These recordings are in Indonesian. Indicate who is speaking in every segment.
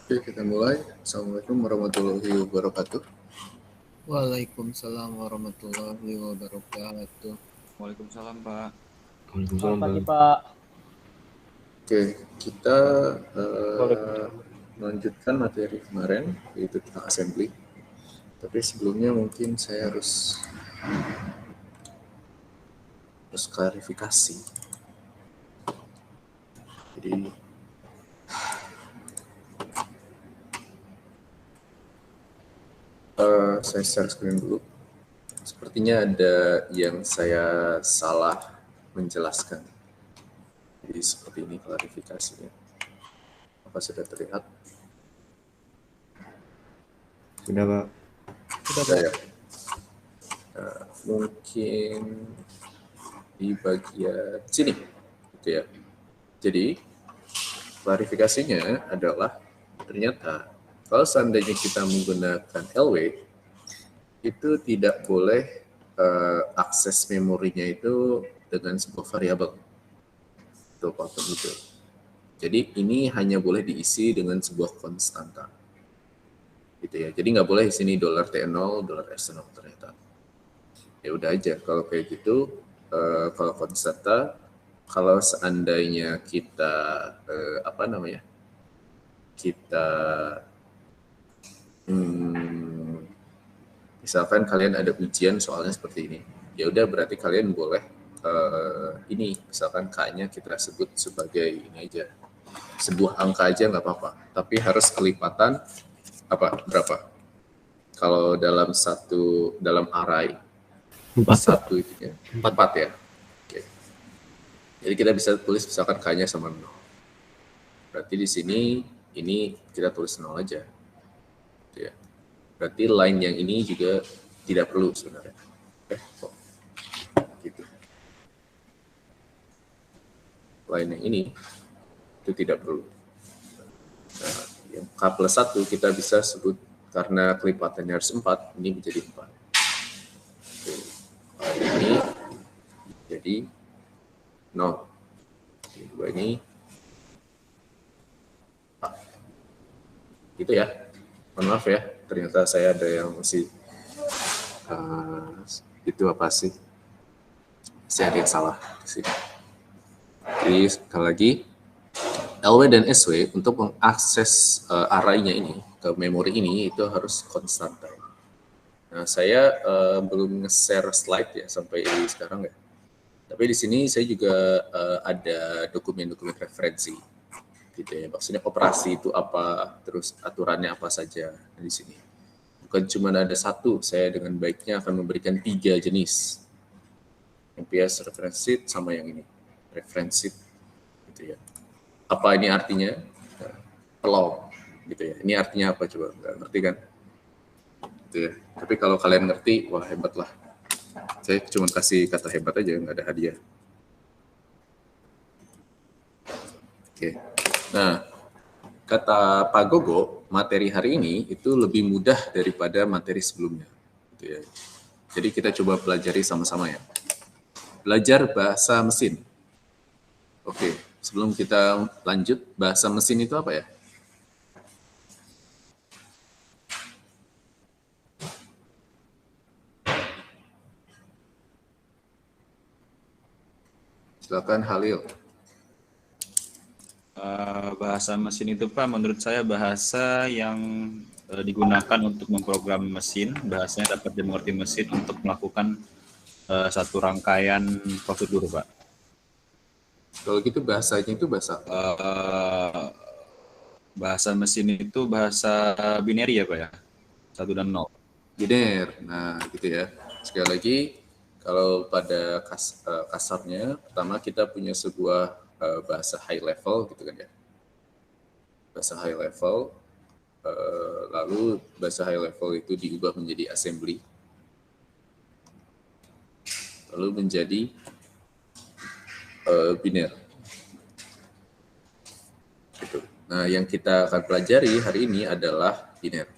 Speaker 1: Oke, kita mulai. Assalamualaikum warahmatullahi wabarakatuh.
Speaker 2: Waalaikumsalam warahmatullahi wabarakatuh.
Speaker 3: Waalaikumsalam, Pak.
Speaker 4: Waalaikumsalam,
Speaker 5: Selamat pagi,
Speaker 4: Bang.
Speaker 5: Pak.
Speaker 1: Oke, kita melanjutkan materi kemarin, yaitu tentang assembly. Tapi sebelumnya mungkin saya harus klarifikasi. Jadi saya share screen dulu. Sepertinya ada yang saya salah menjelaskan. Jadi seperti ini klarifikasinya. Apa sudah terlihat?
Speaker 4: Sudah, Pak.
Speaker 1: Sudah ya. Nah, mungkin di bagian sini, gitu ya. Jadi klarifikasinya adalah ternyata kalau seandainya kita menggunakan LW itu tidak boleh akses memorinya itu dengan sebuah variabel atau pattern itu. Jadi ini hanya boleh diisi dengan sebuah konstanta, gitu ya. Jadi nggak boleh di sini $T0, $S0 ternyata. Ya udah aja kalau kayak gitu. Kalau konstanta, kalau seandainya kita kita misalkan kalian ada ujian soalnya seperti ini, ya udah berarti kalian boleh ini misalkan k-nya kita sebut sebagai ini aja, sebuah angka aja nggak apa-apa, tapi harus kelipatan berapa? Kalau dalam array
Speaker 4: 4.
Speaker 1: satu itu ya 4 ya. Oke. Jadi kita bisa tulis misalkan k-nya sama 0. Berarti di sini ini kita tulis 0 aja. Gitu ya. Berarti line yang ini juga tidak perlu sebenarnya. Gitu. Line yang ini itu tidak perlu. Nah, yang k plus 1 kita bisa sebut karena kelipatannya harus 4, ini menjadi 4. Oke. Ini jadi 0. Yang kedua ini gitu ya. Mohon maaf ya, ternyata saya ada yang masih itu apa sih? Saya ada yang salah di sini. Jadi sekali lagi, LW dan SW untuk mengakses array-nya ini ke memori ini itu harus konstanta. Nah, saya belum nge-share slide ya sampai sekarang ya. Tapi di sini saya juga ada dokumen-dokumen referensi, gitu ya. Maksudnya operasi itu apa, terus aturannya apa saja di sini. Bukan cuma ada satu, saya dengan baiknya akan memberikan 3 jenis. MPS reference sheet sama yang ini, reference sheet, gitu ya. Apa ini artinya? Pelong, gitu ya. Ini artinya apa coba? Nggak ngerti kan? Gitu ya. Tapi kalau kalian ngerti, wah hebat lah. Saya cuma kasih kata hebat aja, nggak ada hadiah. Oke. Nah, kata Pak Gogo, materi hari ini itu lebih mudah daripada materi sebelumnya. Gitu ya. Jadi kita coba pelajari sama-sama ya. Belajar bahasa mesin. Oke, sebelum kita lanjut, bahasa mesin itu apa ya? Silakan Halil.
Speaker 3: Bahasa mesin itu, Pak, menurut saya bahasa yang digunakan untuk memprogram mesin. Bahasanya dapat dimengerti mesin untuk melakukan satu rangkaian prosedur, Pak.
Speaker 1: Kalau gitu bahasanya itu bahasa apa?
Speaker 3: Bahasa mesin itu bahasa binary ya, Pak ya? 1 dan 0.
Speaker 1: Biner. Nah, gitu ya. Sekali lagi, kalau pada kasarnya, pertama kita punya sebuah bahasa high level, gitu kan ya. Bahasa high level, lalu bahasa high level itu diubah menjadi assembly, lalu menjadi biner. Gitu. Nah, yang kita akan pelajari hari ini adalah biner.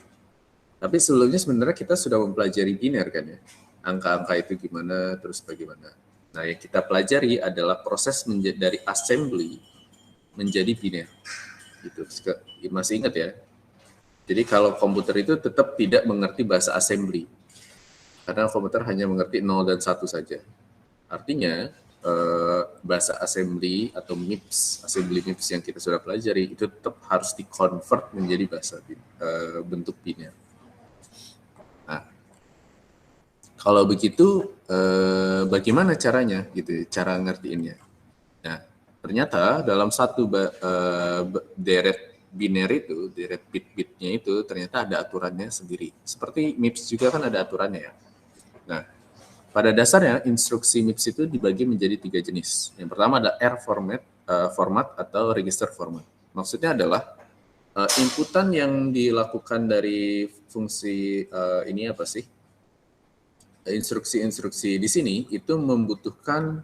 Speaker 1: Tapi sebelumnya sebenarnya kita sudah mempelajari biner kan ya. Angka-angka itu gimana, terus bagaimana. Nah, yang kita pelajari adalah proses dari assembly menjadi biner. Gitu. Masih ingat ya? Jadi kalau komputer itu tetap tidak mengerti bahasa assembly. Karena komputer hanya mengerti 0 dan 1 saja. Artinya bahasa assembly atau MIPS, assembly MIPS yang kita sudah pelajari itu tetap harus di-convert menjadi bahasa bentuk biner. Nah, kalau begitu bagaimana caranya gitu, cara ngertiinnya? Nah, ternyata dalam satu deret binary itu, deret bit-bitnya itu ternyata ada aturannya sendiri. Seperti MIPS juga kan ada aturannya ya. Nah, pada dasarnya instruksi MIPS itu dibagi menjadi 3 jenis. Yang pertama ada R format atau register format. Maksudnya adalah inputan yang dilakukan dari fungsi ini apa sih? Instruksi-instruksi di sini itu membutuhkan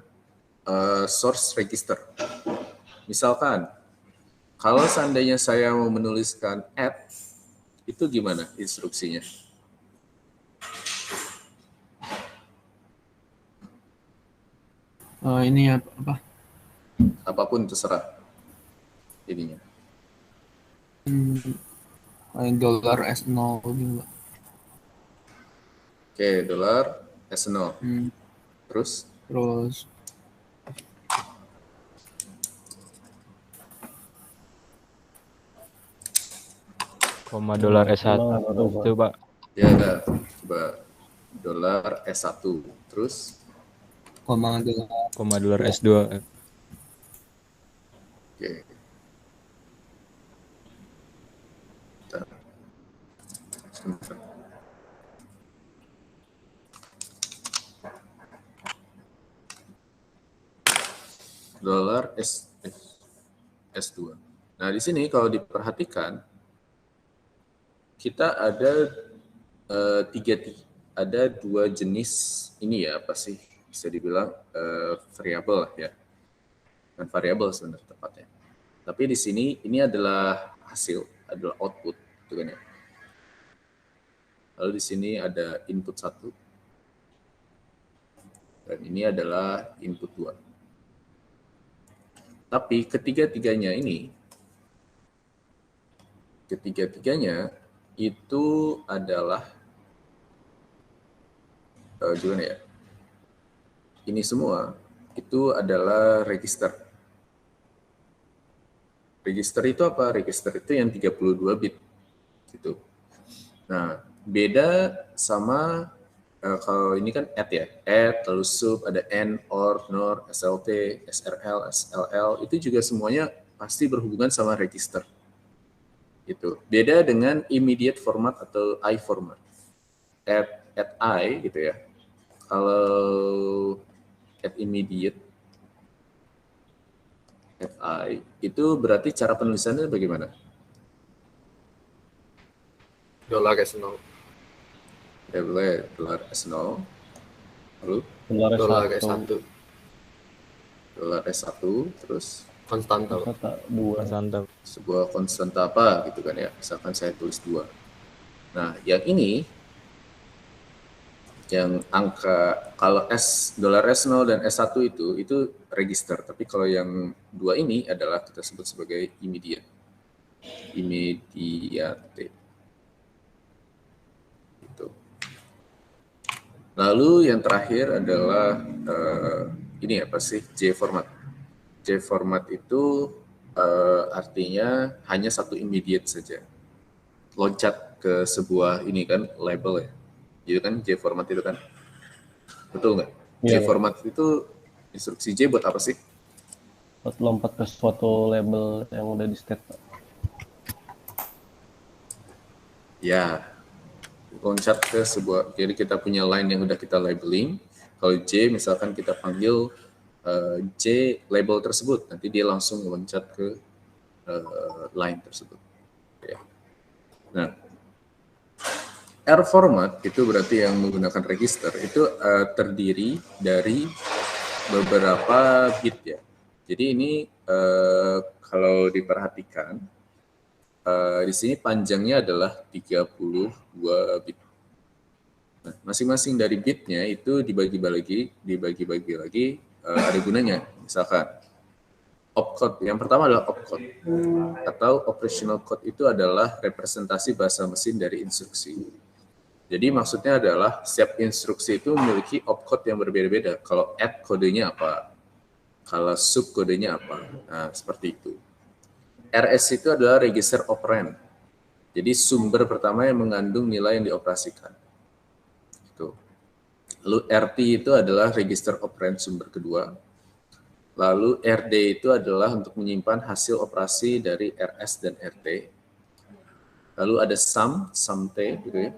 Speaker 1: source register. Misalkan, kalau seandainya saya mau menuliskan add, itu gimana instruksinya?
Speaker 2: Ini apa?
Speaker 1: Apapun terserah ininya.
Speaker 2: Dolar S0 juga.
Speaker 1: Oke, dolar S0. Terus?
Speaker 2: Terus
Speaker 5: Koma dolar S1 itu Pak.
Speaker 1: Ya ada, coba dolar S1. Terus?
Speaker 2: koma dolar.
Speaker 5: Koma dolar S2.
Speaker 1: Oke. Sebentar. Dolar S2. Nah, di sini kalau diperhatikan, kita ada ada 2 jenis ini ya, apa sih bisa dibilang variabel ya, dan variabel sebenarnya tepatnya. Tapi di sini ini adalah hasil, adalah output, gitu kan ya. Lalu di sini ada input 1 dan ini adalah input 2. Tapi ketiga-tiganya itu adalah gimana ya? Ini semua itu adalah register. Register itu apa? Register itu yang 32 bit gitu. Nah, beda sama kalau ini kan add ya, add, lalu sub, ada AND, OR, NOR, SLT, SRL, SLL, itu juga semuanya pasti berhubungan sama register. Itu beda dengan immediate format atau I format. Add I gitu ya. Kalau add immediate, add I, itu berarti cara penulisannya bagaimana?
Speaker 6: Dolar S0.
Speaker 1: Ya boleh, dolar S0, lalu
Speaker 6: Dolar S1.
Speaker 1: dolar S1, terus
Speaker 6: Konstanta.
Speaker 5: Konstanta.
Speaker 1: sebuah konstanta apa gitu kan ya, misalkan saya tulis 2. Nah, yang ini, yang angka, kalau dolar S0 dan S1 itu register, tapi kalau yang 2 ini adalah kita sebut sebagai immediate. Gitu. Lalu yang terakhir adalah ini apa sih? J format. J format itu artinya hanya satu immediate saja. Loncat ke sebuah ini kan label ya. Jadi kan J format itu kan. Betul nggak? J format itu instruksi J buat apa sih?
Speaker 7: Buat lompat ke suatu label yang udah di state.
Speaker 1: Ya, loncat ke sebuah, jadi kita punya line yang udah kita labeling. Kalau J misalkan kita panggil J label tersebut, nanti dia langsung loncat ke line tersebut. Ya. Nah, R format itu berarti yang menggunakan register itu terdiri dari beberapa bit ya. Jadi ini kalau diperhatikan di sini panjangnya adalah 32 bit. Nah, masing-masing dari bitnya itu dibagi-bagi lagi ada gunanya. Misalkan Opcode. Yang pertama adalah opcode atau operational code. Itu adalah representasi bahasa mesin dari instruksi. Jadi maksudnya adalah setiap instruksi itu memiliki opcode yang berbeda-beda. Kalau add kodenya apa, kalau sub kodenya apa. Nah, seperti itu. RS itu adalah register operand. Jadi sumber pertama yang mengandung nilai yang dioperasikan. Itu. Lalu RT itu adalah register operand sumber kedua. Lalu RD itu adalah untuk menyimpan hasil operasi dari RS dan RT. Lalu ada sum T, gitu ya,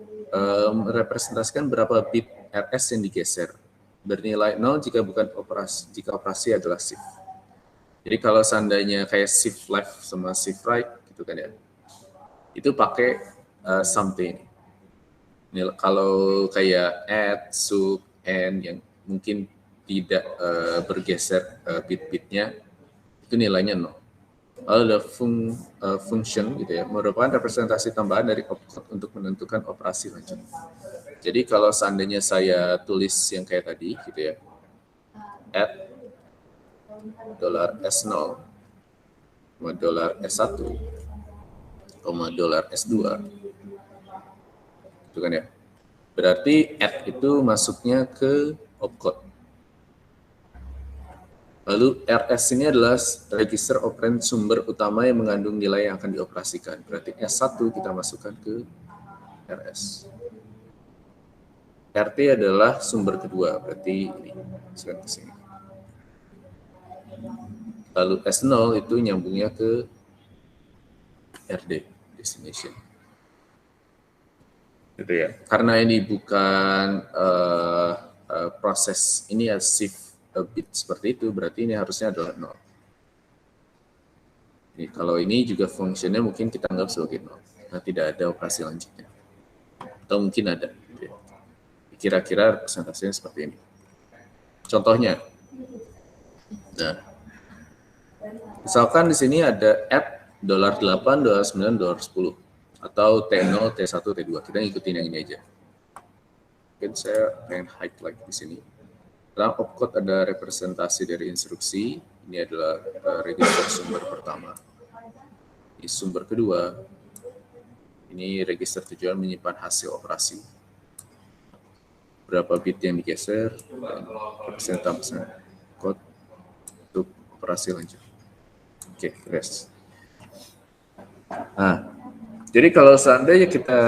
Speaker 1: merepresentasikan berapa bit RS yang digeser. Bernilai 0 jika operasi adalah shift. Jadi kalau seandainya kayak shift left sama shift right, gitu kan ya, itu pakai sum T ini. Kalau kayak add, sub, and yang mungkin tidak bergeser bit-bitnya, itu nilainya 0. Lalu ada function gitu ya, merupakan representasi tambahan dari opcode untuk menentukan operasi lanjut. Jadi kalau seandainya saya tulis yang kayak tadi gitu ya, add $S0, $S1, $S2, itu kan ya. Berarti add itu masuknya ke opcode. Lalu RS ini adalah register operand sumber utama yang mengandung nilai yang akan dioperasikan. Berarti S1 kita masukkan ke RS. RT adalah sumber kedua, berarti ini masukkan ke sini. Lalu S0 itu nyambungnya ke RD, destination. Gitu ya. Karena ini bukan proses, ini ya shift bit seperti itu, berarti ini harusnya adalah 0. Jadi kalau ini juga fungsinya mungkin kita anggap sebagai 0. Nah, tidak ada operasi lanjutnya. Atau mungkin ada. Gitu ya. Kira-kira representasinya seperti ini. Contohnya, nah, misalkan di sini ada add $8, $9, $10, atau T0, T1, T2. Kita ngikutin yang ini aja. Mungkin saya pengen highlight di sini. Dalam opcode ada representasi dari instruksi. Ini adalah register sumber pertama. Ini sumber kedua. Ini register tujuan menyimpan hasil operasi. Berapa bit yang digeser, dan representasi code untuk operasi lanjut. Oke, beres. Nah, jadi kalau seandainya kita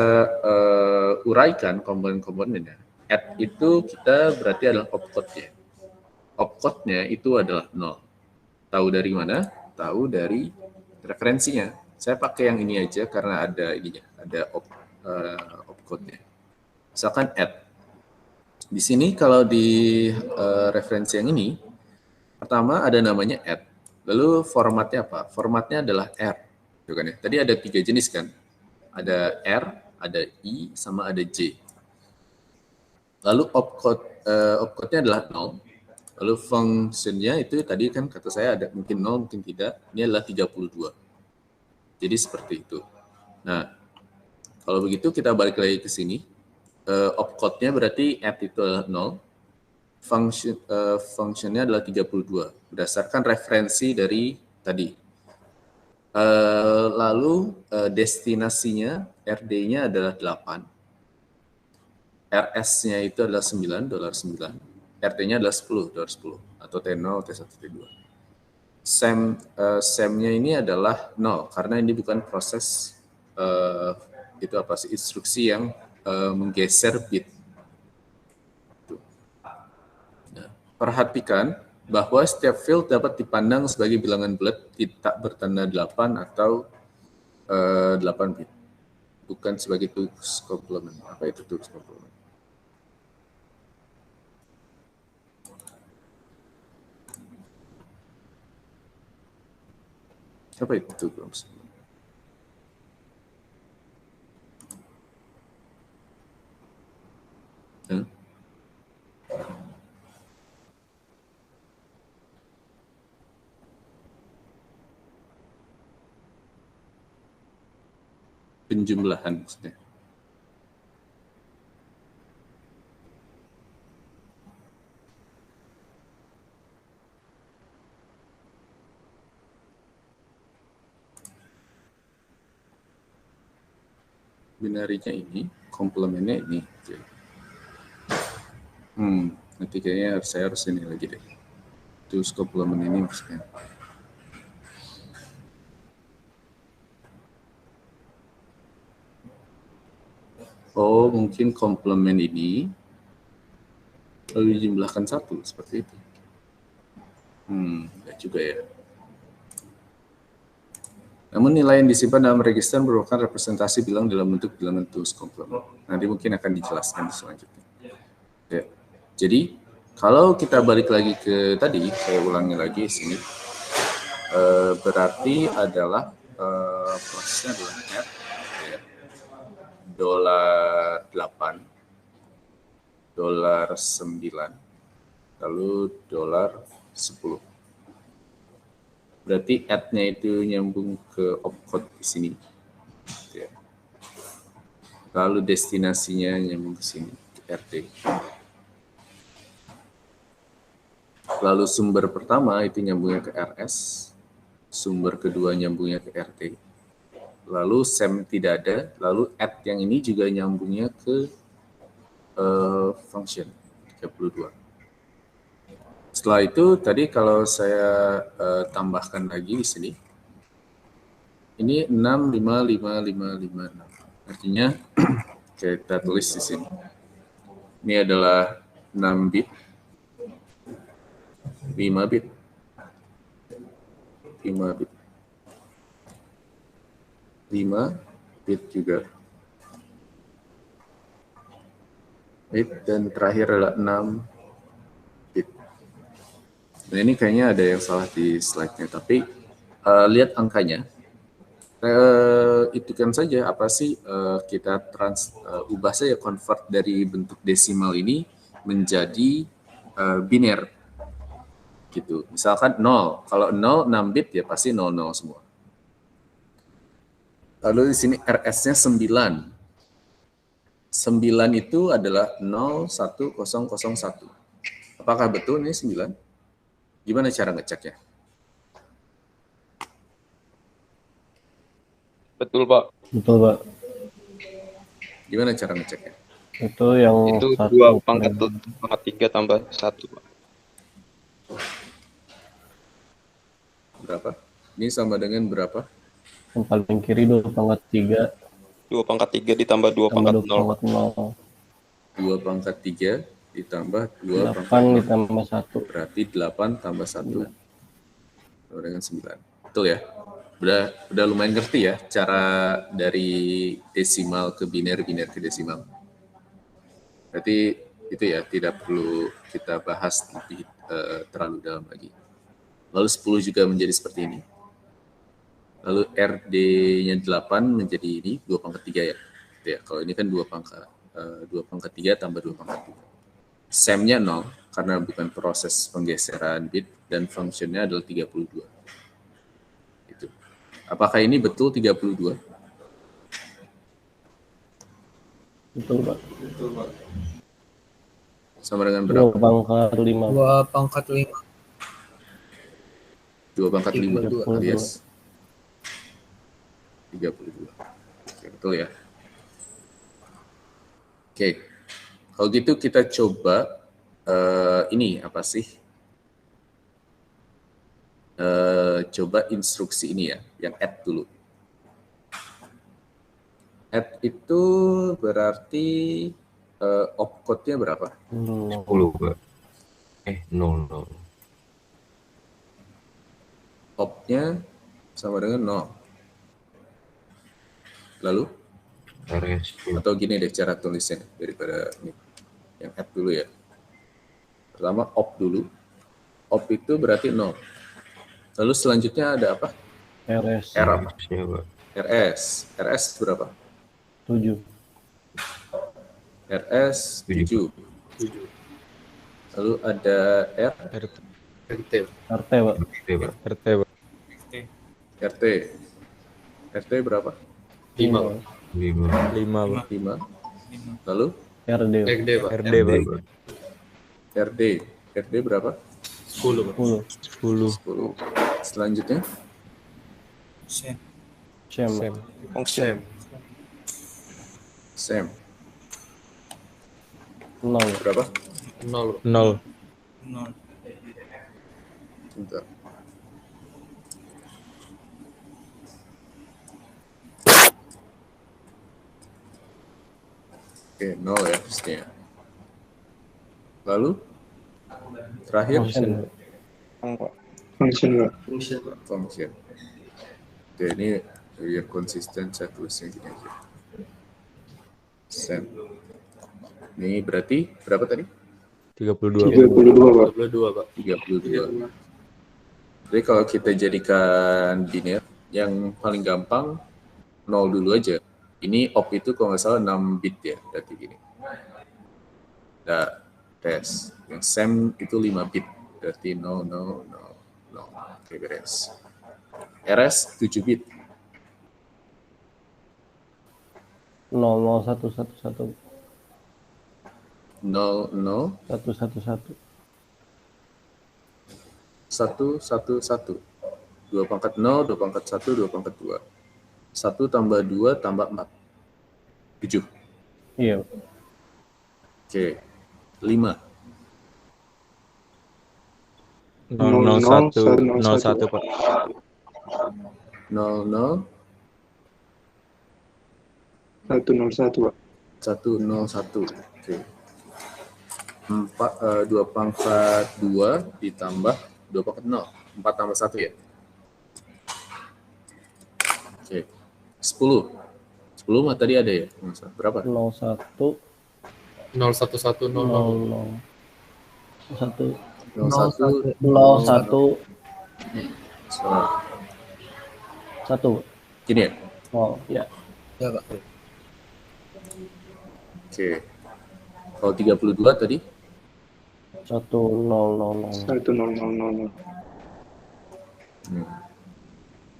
Speaker 1: uraikan komponen-komponennya, add itu kita berarti adalah opcode-nya. Opcode-nya itu adalah 0. Tahu dari mana? Tahu dari referensinya. Saya pakai yang ini aja karena ada ininya, ada opcode-nya. Misalkan add. Di sini kalau di referensi yang ini, pertama ada namanya add. Lalu formatnya apa? Formatnya adalah R. Gitu kan ya. Tadi ada 3 jenis kan? Ada R, ada I, sama ada J. Lalu opcode-nya adalah 0. Lalu fungsinya itu tadi kan kata saya ada mungkin 0, mungkin tidak. Ini adalah 32. Jadi seperti itu. Nah, kalau begitu kita balik lagi ke sini. Opcode-nya berarti add itu adalah 0. Fungsinya adalah 32. Berdasarkan referensi dari tadi. Lalu destinasinya, RD-nya adalah 8. RS-nya itu adalah $9, RT-nya adalah $10, atau T0, T1, T2. SEM-nya ini adalah 0, karena ini bukan proses itu apa sih, instruksi yang menggeser bit. Nah, perhatikan bahwa setiap field dapat dipandang sebagai bilangan bulat tidak bertanda 8 atau 8 bit, bukan sebagai tools complement. Apa itu tools complement? Apa itu tools? Penjumlahan maksudnya. binarinya ini, komplemennya ini. Oke. Nanti kayaknya saya harus ini lagi deh. Terus komplement ini maksudnya. Oh, mungkin komplement ini lalu dijumlahkan 1 seperti itu. Enggak juga ya. Namun nilai yang disimpan dalam register merupakan representasi bilang dalam bentuk bilangan tools komplement. Nanti mungkin akan dijelaskan selanjutnya. Ya. Jadi kalau kita balik lagi ke tadi, saya ulangi lagi sini. Berarti adalah prosesnya adalah add ya, $8, $9, lalu $10. Berarti add-nya itu nyambung ke opcode di sini. Ya. Lalu destinasinya nyambung ke sini, ke RT. Lalu sumber pertama itu nyambungnya ke RS, sumber kedua nyambungnya ke RT. Lalu SEM tidak ada, lalu add yang ini juga nyambungnya ke function 32. Setelah itu tadi kalau saya tambahkan lagi di sini, ini 655556. Artinya kita tulis di sini. Ini adalah 6 bit, 5 bit, 5 bit, 5 bit juga. Dan terakhir adalah 6 bit. Nah ini kayaknya ada yang salah di slide-nya, tapi lihat angkanya. Itukan saja apa sih kita ubah saja, convert dari bentuk desimal ini menjadi biner. Gitu. Misalkan 0, kalau 0 6 bit ya pasti 00 semua. Lalu di sini RS-nya 9. 9 itu adalah 01001. Apakah betul ini 9? Gimana cara ngeceknya?
Speaker 5: Betul, Pak.
Speaker 7: Betul, Pak.
Speaker 1: Gimana cara ngeceknya?
Speaker 7: Itu yang
Speaker 5: Itu
Speaker 7: 1
Speaker 5: 2/3 tambah 1, Pak.
Speaker 1: Berapa? Ini sama dengan berapa?
Speaker 7: yang paling kiri 2/3
Speaker 5: 2/3 ditambah 2/0.
Speaker 7: 2/0.
Speaker 1: 2/3 ditambah 2/0.
Speaker 7: 8 ditambah 1.
Speaker 1: Berarti 8 tambah 1. Sama dengan 9. Betul ya? Udah lumayan ngerti ya cara dari desimal ke biner, biner ke desimal. Berarti itu ya, tidak perlu kita bahas lebih terlalu dalam lagi. Lalu 10 juga menjadi seperti ini. Lalu RD-nya 8 menjadi ini 2/3 ya. Gitu ya. Kalau ini kan 2/3 tambah 2/3. SEM-nya 0 karena bukan proses penggeseran bit dan fungsinya adalah 32. Gitu. Apakah ini betul 32?
Speaker 7: Betul, Pak.
Speaker 1: Sama dengan berapa?
Speaker 7: 2/5.
Speaker 2: 2/5.
Speaker 1: 2/5
Speaker 7: 32.
Speaker 1: alias 32. Oke, betul ya. Oke, kalau gitu kita coba ini apa sih? Coba instruksi ini ya, yang add dulu. Add itu berarti opcode-nya berapa?
Speaker 4: 10, Pak. 0.
Speaker 1: Op-nya sama dengan 0. Lalu?
Speaker 4: RS.
Speaker 1: Atau gini deh cara tulisnya daripada ini. Yang add dulu ya. Pertama op dulu. Op itu berarti 0. Lalu selanjutnya ada apa?
Speaker 7: RS
Speaker 1: R apa?
Speaker 4: RS-nya, Pak.
Speaker 1: RS. RS berapa?
Speaker 7: 7.
Speaker 1: RS 7. Lalu ada R,
Speaker 6: RT.
Speaker 7: RT, Pak.
Speaker 4: RT, Pak.
Speaker 5: RT, Pak.
Speaker 1: RT. RT berapa?
Speaker 6: 5.
Speaker 4: 5.
Speaker 5: 5, Pak.
Speaker 1: 5. Lalu
Speaker 7: RD, Pak.
Speaker 6: RD, Pak.
Speaker 5: RD, Pak.
Speaker 1: RD. RD berapa?
Speaker 6: 10, Pak.
Speaker 7: 10.
Speaker 5: 10.
Speaker 1: 10. Selanjutnya
Speaker 7: SEM,
Speaker 5: Sem.
Speaker 6: SEM.
Speaker 1: Sam,
Speaker 7: 0.
Speaker 1: berapa?
Speaker 6: 0.
Speaker 5: 0.
Speaker 1: Bentar. Oke, 0 ya pastinya. Lalu terakhir
Speaker 7: Function.
Speaker 1: function. Oke, ini biar konsisten saya tulisnya gini aja. Sam. Ini berarti berapa tadi?
Speaker 5: 32.
Speaker 6: 22, Pak.
Speaker 1: 32. Jadi kalau kita jadikan biner, yang paling gampang 0 dulu aja. Ini op itu kalau nggak salah 6 bit ya, berarti gini. Nah, tes. Yang Sam itu 5 bit, berarti 0, 0, 0, 0. Oke, beres. RS 7 bit.
Speaker 7: 0, 1, 1, 1.
Speaker 1: 0, 0,
Speaker 7: 1, 1, 1.
Speaker 1: 1, 1, 1. 2 pangkat 0, 2 pangkat 1, 2 pangkat 2. 1 tambah 2 tambah 4. 7.
Speaker 7: Iya.
Speaker 1: Oke. 5.
Speaker 5: 001 Pak.
Speaker 1: 0, 0,
Speaker 7: 101, Pak.
Speaker 1: 101. Oke. 2 pangkat 2 ditambah 2 pangkat 0. 4 tambah 1 ya. Oke. 10. 10 mah tadi ada ya? Berapa?
Speaker 7: 01,
Speaker 6: 01100.
Speaker 7: 00. 1,
Speaker 1: 01.
Speaker 7: 01,
Speaker 1: Salah.
Speaker 7: 1.
Speaker 1: Gini ya?
Speaker 7: Oh, ya.
Speaker 2: Ya, Pak.
Speaker 1: Oke. Kalau 32 tadi?
Speaker 7: 1000.
Speaker 8: 1000.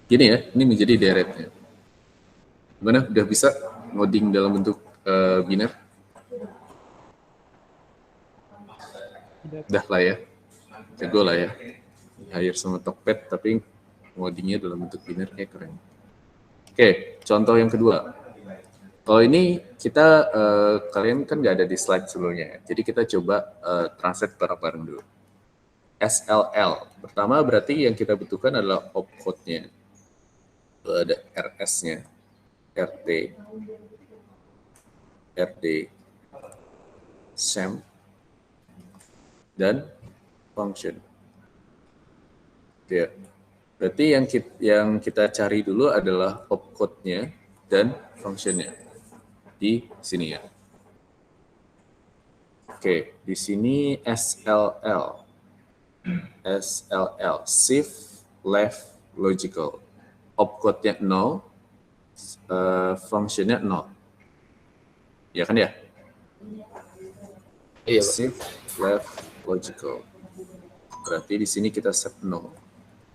Speaker 1: Gini ya, ini menjadi deretnya. Gimana? Udah bisa ngoding dalam bentuk biner? Udah lah ya. Jago lah ya. Hire sama Tokped, tapi ngodingnya dalam bentuk biner kayak keren. Oke, contoh yang kedua. Kalau ini kita, kalian kan nggak ada di slide sebelumnya, jadi kita coba translate bareng-bareng dulu. SLL, pertama berarti yang kita butuhkan adalah opcode-nya. Ada RS-nya, RT, RD, SAM, dan function. Ya. Berarti yang kita cari dulu adalah opcode-nya dan function-nya. Di sini ya. Oke, di sini SLL. SLL, shift left logical. Opcode-nya 0, function-nya 0. Ya kan ya?
Speaker 6: Iya, Pak.
Speaker 1: Shift left logical. Berarti di sini kita set 0.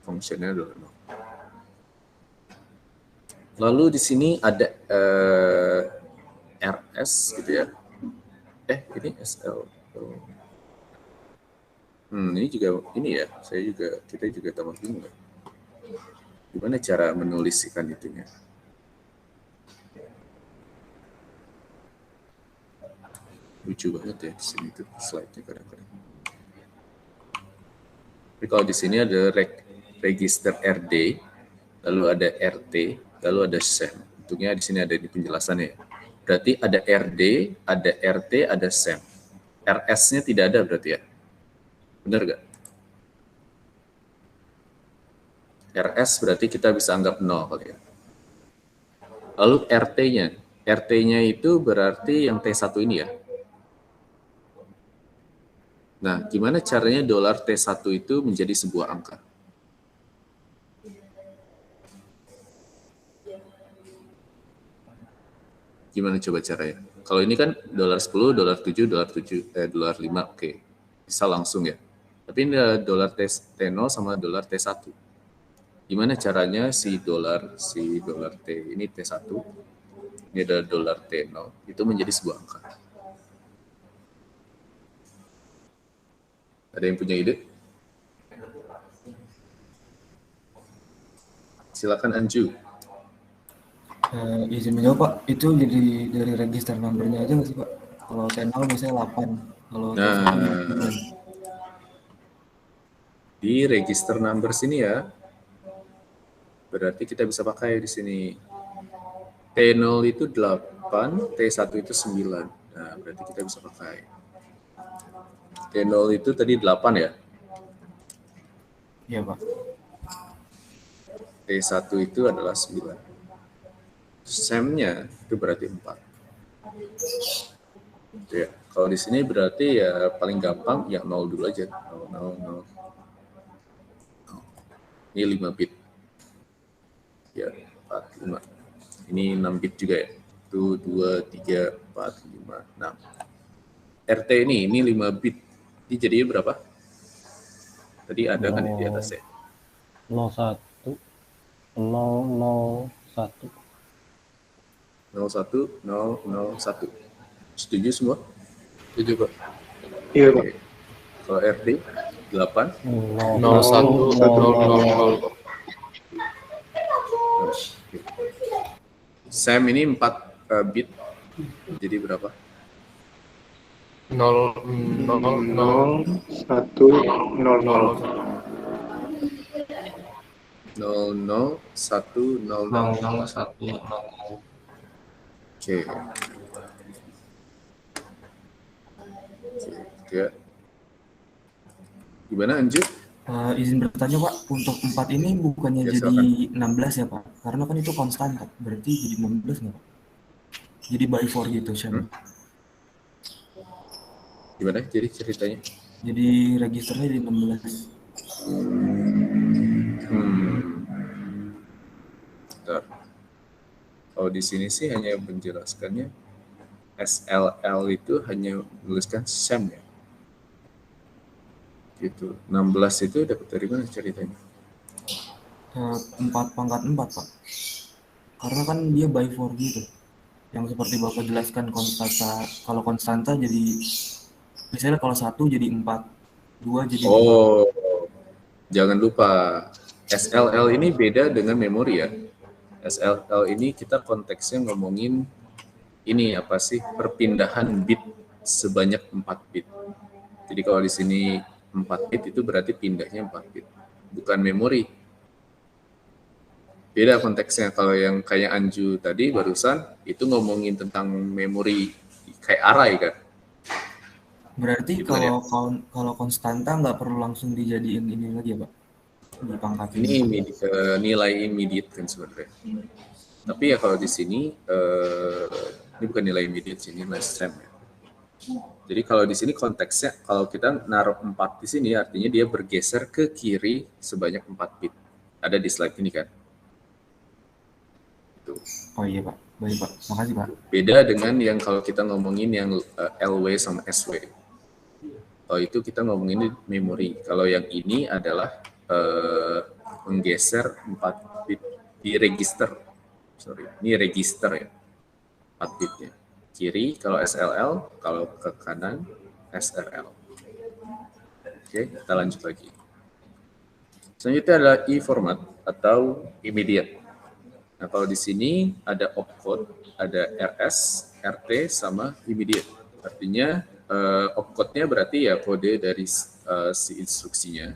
Speaker 1: Function-nya adalah 0. Lalu di sini ada RS gitu ya. Ini SL. Ini juga ini ya. Kita juga tambah bingung. Gimana cara menuliskan itunya? Lucu banget ya di sini tuh slide-nya kadang-kadang. Tapi kalau di sini ada register RD, lalu ada RT, lalu ada SAM. Untungnya di sini ada di penjelasannya. Berarti ada RD, ada RT, ada SAM. RS-nya tidak ada berarti ya? Benar nggak? RS berarti kita bisa anggap 0 kali ya. Lalu RT-nya. RT-nya itu berarti yang T1 ini ya? Nah, gimana caranya $T1 itu menjadi sebuah angka? Gimana coba caranya? Kalau ini kan $10, $7, $5, oke. Bisa langsung ya. Tapi ini ada $T0 sama $T1. Gimana caranya si dollar T ini T1, ini ada $T0, itu menjadi sebuah angka. Ada yang punya ide? Silakan Anju.
Speaker 8: Izin menjawab Pak, itu jadi dari register numbernya aja nggak sih Pak? Kalau T0 biasanya 8, kalau T1
Speaker 1: Nah,
Speaker 8: 9.
Speaker 1: di register number sini ya, berarti kita bisa pakai di sini. T0 itu 8, T1 itu 9. Nah, berarti kita bisa pakai. T0 itu tadi 8 ya.
Speaker 8: Iya Pak.
Speaker 1: T1 itu adalah 9. SEM-nya itu berarti 4. Ya, kalau di sini berarti ya paling gampang ya 0 dulu aja. 0, 0, 0. Ini 5 bit. Ya, 4, 5. Ini 6 bit juga ya. 1, 2, 3, 4, 5, 6. RT ini 5 bit. Ini jadinya berapa? Tadi ada kan di atasnya?
Speaker 7: 01 001.
Speaker 1: 01, 001. Setuju semua?
Speaker 6: Setuju Pak.
Speaker 9: Iya Pak.
Speaker 1: Oke. Kalau RD 8,
Speaker 6: 01, 000.
Speaker 1: SEM ini 4 bit. Jadi berapa?
Speaker 6: 0, 0,
Speaker 9: 1, 0, 0.
Speaker 1: 00, 1, 00.
Speaker 2: 001.
Speaker 1: Oke. Ya. Gimana Anju?
Speaker 8: Izin bertanya Pak, untuk 4 ini bukannya
Speaker 1: Ya,
Speaker 8: jadi 16 ya Pak? Karena kan itu konstan Pak, berarti jadi 16 nggak Pak? Jadi by 4 gitu Syam.
Speaker 1: Gimana jadi ceritanya?
Speaker 8: Jadi registernya jadi 16.
Speaker 1: Bentar. Kalau di sini sih hanya menjelaskannya SLL itu hanya menuliskan SEM ya. Gitu. 16 itu dapat dari mana ceritanya?
Speaker 8: 4 pangkat 4 Pak. Karena kan dia by 4 gitu. Yang seperti Bapak jelaskan konstanta, kalau konstanta jadi misalnya kalau 1 jadi 4, 2 jadi 4.
Speaker 1: Oh, jangan lupa SLL ini beda dengan memori ya. SLL ini kita konteksnya ngomongin ini apa sih, perpindahan bit sebanyak 4 bit. Jadi kalau di sini 4 bit itu berarti pindahnya 4 bit, bukan memori. Beda konteksnya. Kalau yang kayak Anju tadi barusan itu ngomongin tentang memori kayak array kan.
Speaker 8: Berarti
Speaker 1: Gimana
Speaker 8: kalau konstanta nggak perlu langsung dijadiin ini lagi ya Pak? Di pangkat
Speaker 1: ini nilai immediate kan sebenarnya. Tapi ya kalau di sini ini bukan nilai immediate sini, nilai SEM ya. Jadi kalau di sini konteksnya kalau kita naruh 4 di sini artinya dia bergeser ke kiri sebanyak 4 bit. Ada di slide ini kan. Itu.
Speaker 8: Oh iya Pak, baik Pak, makasih Pak.
Speaker 1: Beda dengan yang kalau kita ngomongin yang LW sama SW. Kalau itu kita ngomongin memori. Kalau yang ini adalah menggeser 4 bit di register. Sorry, ini register ya. 4 bitnya. Kiri kalau SLL, kalau ke kanan SRL. Oke, kita lanjut lagi. Selanjutnya adalah E-format atau immediate. Nah, kalau di sini ada opcode, ada RS, RT, sama immediate. Artinya opcode-nya berarti ya kode dari si instruksinya.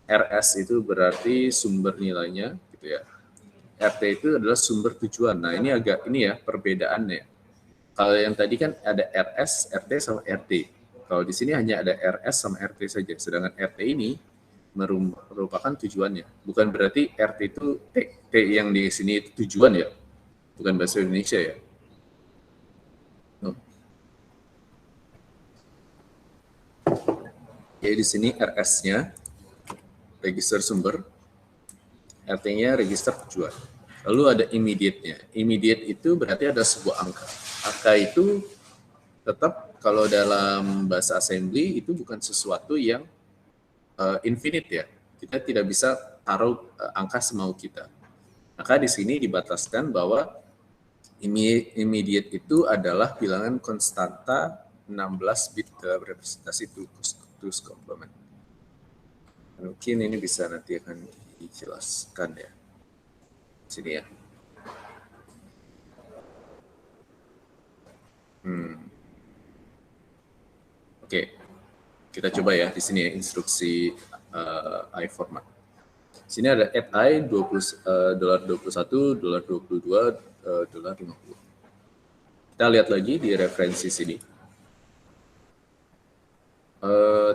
Speaker 1: RS itu berarti sumber nilainya, gitu ya. RT itu adalah sumber tujuan. Nah, ini agak ini ya perbedaannya. Kalau yang tadi kan ada RS, RT, sama RT. Kalau di sini hanya ada RS sama RT saja. Sedangkan RT ini merupakan tujuannya. Bukan berarti RT itu T yang di sini itu tujuan ya. Bukan bahasa Indonesia ya. Jadi di sini RS-nya register sumber, RT-nya register tujuan. Lalu ada immediate-nya. Immediate itu berarti ada sebuah angka. Angka itu tetap kalau dalam bahasa assembly itu bukan sesuatu yang infinite ya. Kita tidak bisa taruh angka semau kita. Maka di sini dibataskan bahwa immediate itu adalah bilangan konstanta 16 bit dalam representasi 2's complement. Mungkin ini bisa nanti akan dijelaskan ya. Sini ya. Oke, kita coba ya di sini ya, instruksi I format. Sini ada add I $21, $22, $50. Kita lihat lagi di referensi sini.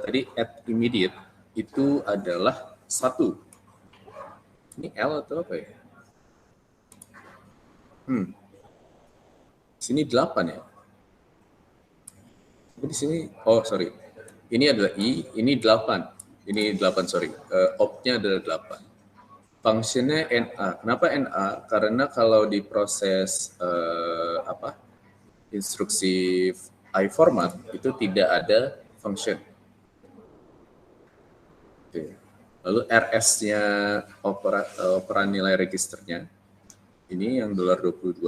Speaker 1: Tadi add immediate itu adalah 1. Ini L atau apa ya? Sini 8 ya. Di sini, oh sorry. Ini adalah I, ini 8. Ini 8, sorry. Op-nya adalah 8. Fungsinya NA. Kenapa NA? Karena kalau di proses instruksi I format itu tidak ada function. Oke. Lalu RS-nya operan nilai registernya ini yang $22.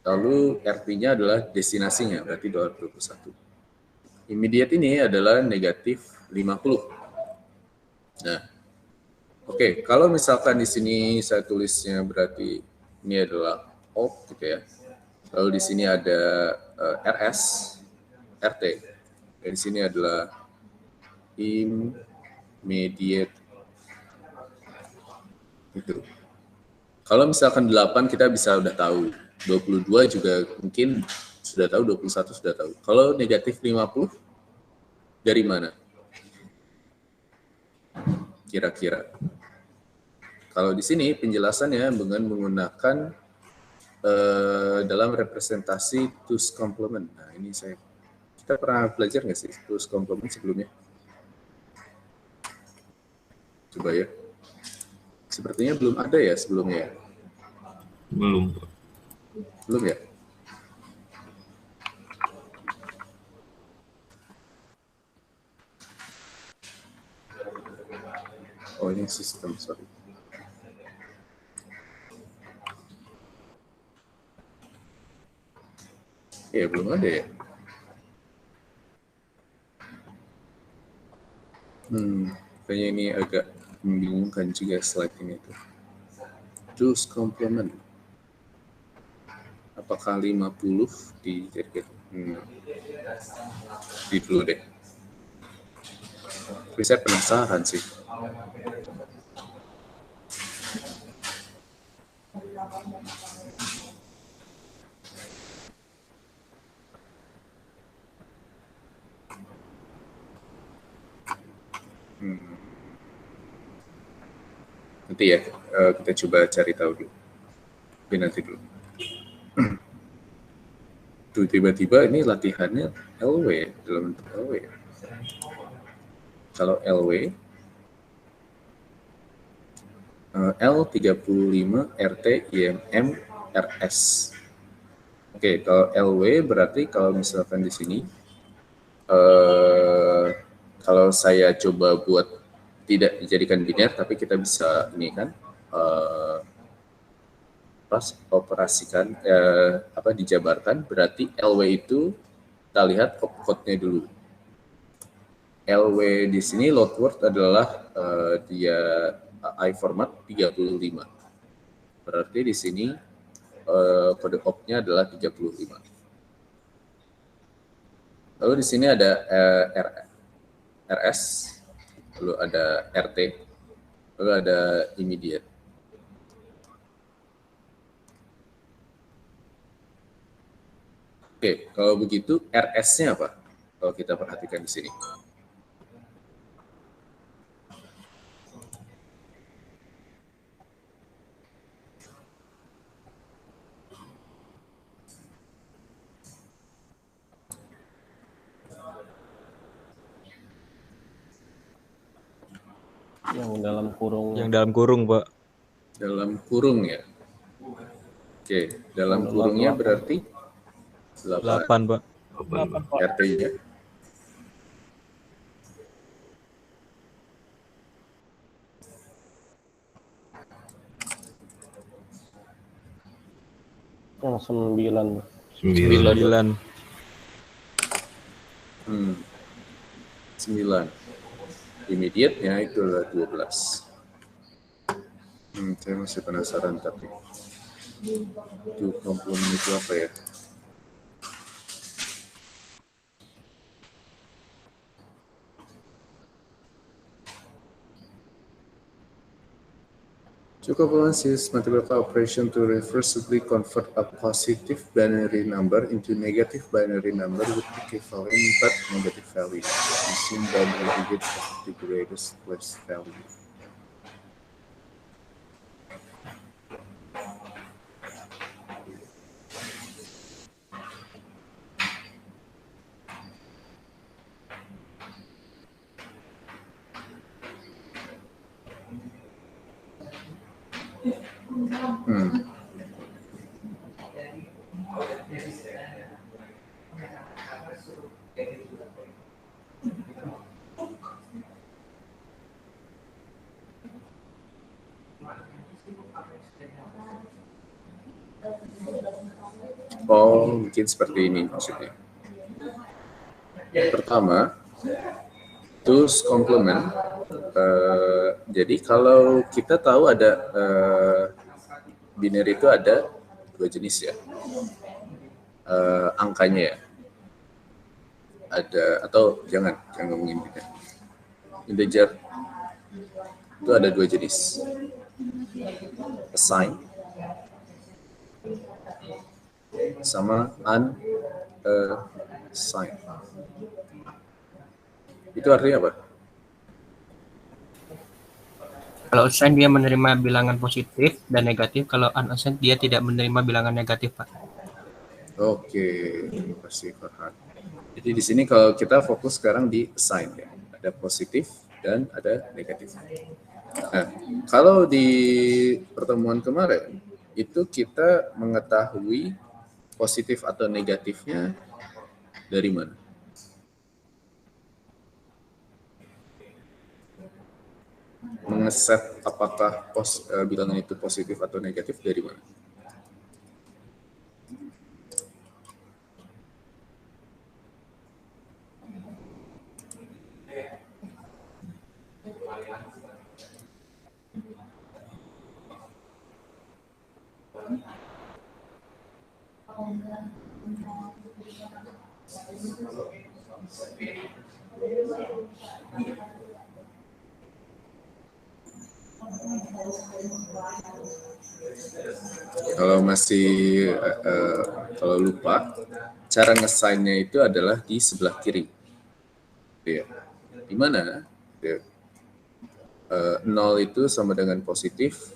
Speaker 1: Lalu RT-nya adalah destinasinya, berarti $21. Immediate ini adalah negatif 50. Nah, oke, kalau misalkan di sini saya tulisnya berarti ini adalah op gitu ya. Lalu di sini ada RS, RT. Dan di sini adalah immediate. Gitu. Kalau misalkan 8 kita bisa udah tahu, 22 juga mungkin sudah tahu, 21 sudah tahu. Kalau negatif 50 dari mana? Kira-kira. Kalau di sini penjelasannya dengan menggunakan dalam representasi two's complement. Nah, ini kita pernah belajar nggak sih two's complement sebelumnya? Coba ya. Sepertinya belum ada ya sebelumnya ya?
Speaker 4: Belum.
Speaker 1: Belum ya? Oh, ini sistem, sorry. Ya, belum ada ya? Kayaknya ini agak membingungkan juga slide ini tuh. Two's complement. Apakah 50 dijadikan? Di dulu deh. Tapi saya penasaran sih. Nanti ya, kita coba cari tahu dulu. Oke, nanti dulu. Tuh, tiba-tiba ini latihannya LW, dalam bentuk LW. Kalau LW, L35 RT IMM RS. Oke, kalau LW berarti kalau misalkan di sini, kalau saya coba buat tidak dijadikan biner, tapi kita bisa ini kan operasikan dijabarkan, berarti LW itu kita lihat opcode-nya dulu. LW di sini load word adalah dia I format 35. Berarti di sini kode op-nya adalah 35. Lalu di sini ada RS, lalu ada RT, lalu ada immediate. Oke, kalau begitu RS-nya apa? Kalau kita perhatikan di sini.
Speaker 7: Yang dalam kurung.
Speaker 5: Yang dalam kurung, Pak.
Speaker 1: Dalam kurung ya. Oke, dalam kurungnya berarti
Speaker 5: 8, Pak.
Speaker 1: RT-nya.
Speaker 7: Yang 9.
Speaker 5: 9.
Speaker 1: 9. Immediate-nya itu adalah 12. Saya masih penasaran tapi itu komplement itu apa ya? Two complements is mathematical operation to reversibly convert a positive binary number into negative binary number with equivalent but negative value using binary digit of the greatest place value. Oh, mungkin seperti ini maksudnya. Pertama, two's complement. Jadi kalau kita tahu ada binary itu ada dua jenis ya, angkanya ya. Ada atau jangan ngomongin binary. Integer itu ada dua jenis, assign sama unsigned. Itu artinya apa?
Speaker 2: Kalau assigned dia menerima bilangan positif dan negatif, kalau unassigned dia tidak menerima bilangan negatif, Pak.
Speaker 1: Oke, pasti Farhan. Jadi di sini kalau kita fokus sekarang di assign ya, ada positif dan ada negatif. Nah, kalau di pertemuan kemarin itu kita mengetahui positif atau negatifnya dari mana? Mengeset apakah bilangan itu positif atau negatif dari mana? Kalau masih kalau lupa, cara ngesainnya itu adalah di sebelah kiri. Ya. Di mana? Ya. 0 itu sama dengan positif,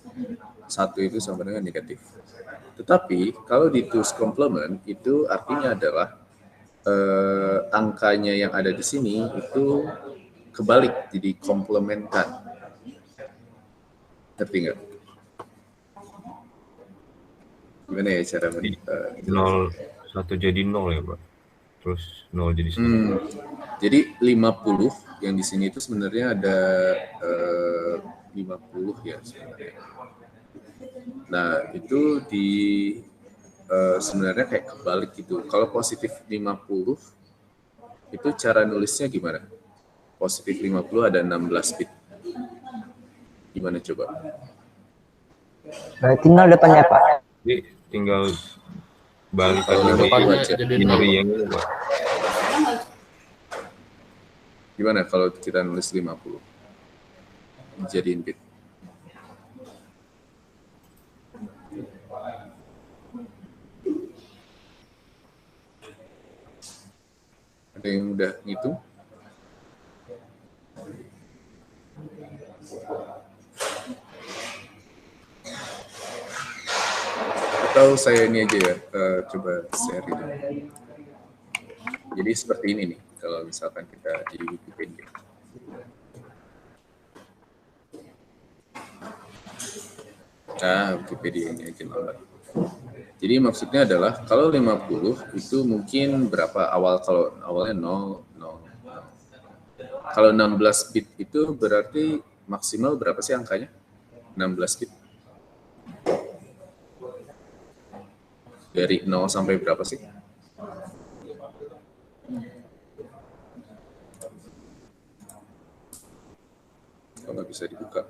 Speaker 1: 1 itu sama dengan negatif. Tetapi kalau di two's complement itu artinya adalah angkanya yang ada di sini itu kebalik, jadi komplementan. Ngerti nggak? Gimana ya cara
Speaker 4: 0 1 jadi 0 ya, Pak. Terus 0 jadi 1.
Speaker 1: Jadi 50 yang di sini itu sebenarnya ada 50 ya sebenarnya. Nah, itu di sebenarnya kayak kebalik gitu. Kalau positif 50 itu cara nulisnya gimana? Positif 50 ada 16 bit. Gimana coba?
Speaker 10: Berarti 0 depannya, Pak.
Speaker 4: Jadi tinggal balik
Speaker 6: depannya
Speaker 4: aja
Speaker 6: jadi
Speaker 4: binary yang ini, Pak.
Speaker 1: Gimana kalau kita nulis 50? Jadiin bit. Ada yang udah ngitung? Atau saya ini aja ya, coba share ini. Jadi seperti ini nih, kalau misalkan kita di Wikipedia. Nah, Wikipedia ini aja lambat. Jadi maksudnya adalah kalau 50 itu mungkin berapa awal, kalau awalnya 0, 0. Kalau 16 bit itu berarti maksimal berapa sih angkanya? 16 bit. Dari 0 sampai berapa sih? Kalau nggak bisa dibuka.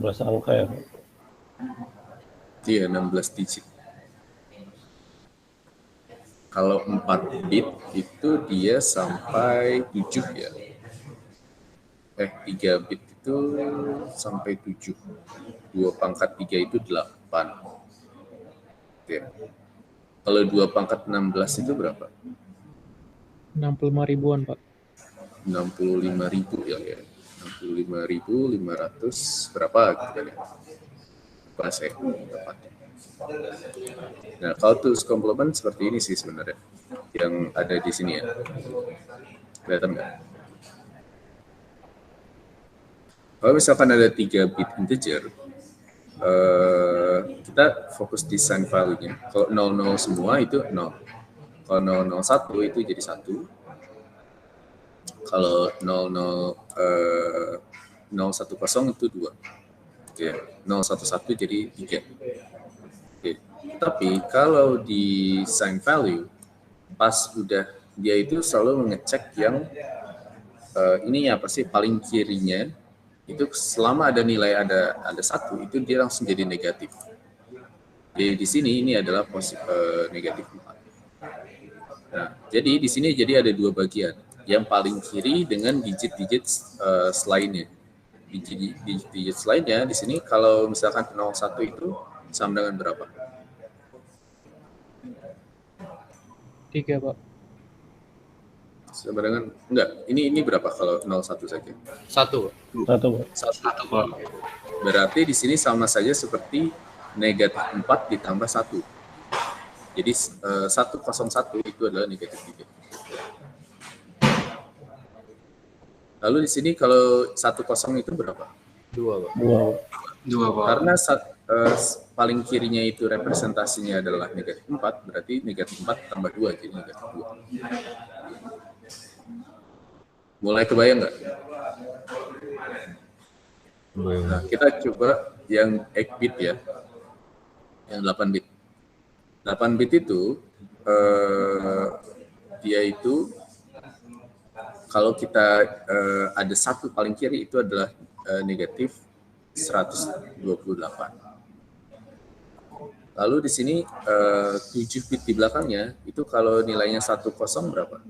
Speaker 7: Angka ya, Pak.
Speaker 1: Iya, 16 digit. Kalau 4 bit itu dia sampai 7 ya. 3 bit itu sampai 7. 2 pangkat 3 itu 8. Ya. Kalau 2 pangkat 16 itu berapa?
Speaker 5: 65 ribuan, Pak.
Speaker 1: 65.000 ya. 65.500 berapa kita lihat. Lupa saya tepatnya. Nah, Kautus complement seperti ini sih sebenarnya yang ada di sini ya. Kelihatan nggak? Kalau misalkan ada 3 bit integer, kita fokus di sign value-nya. Kalau 00 semua itu 0. Kalau 001 itu jadi 1. Kalau 010 itu 2. Ya, 011 jadi 3. Oke. Tapi kalau di sign value, pas udah dia itu selalu mengecek yang ini apa sih paling kirinya itu selama ada nilai ada 1 itu dia langsung jadi negatif. Jadi di sini ini adalah negatif 4. Nah, jadi di sini jadi ada 2 bagian. Yang paling kiri dengan digit-digit selainnya. Digit selainnya di sini kalau misalkan 01 itu sama dengan berapa?
Speaker 5: 3, Pak.
Speaker 1: Sama dengan enggak, ini berapa kalau 01 saja?
Speaker 2: 1.
Speaker 7: Pak.
Speaker 1: Berarti di sini sama saja seperti negatif 4 ditambah 1. Jadi 101 itu adalah negatif 3. Lalu di sini kalau 10 itu berapa?
Speaker 6: 2, Pak.
Speaker 8: 2, Pak.
Speaker 1: Karena paling kirinya itu representasinya adalah negatif 4, berarti negatif 4 tambah 2 jadi negatif 2. Mulai kebayang nggak? Nah, kita coba yang 8 bit ya. Yang 8 bit. 8 bit itu dia itu kalau kita ada 1 paling kiri itu adalah negatif 128. Lalu di sini 7 bit di belakangnya itu kalau nilainya 10 berapa?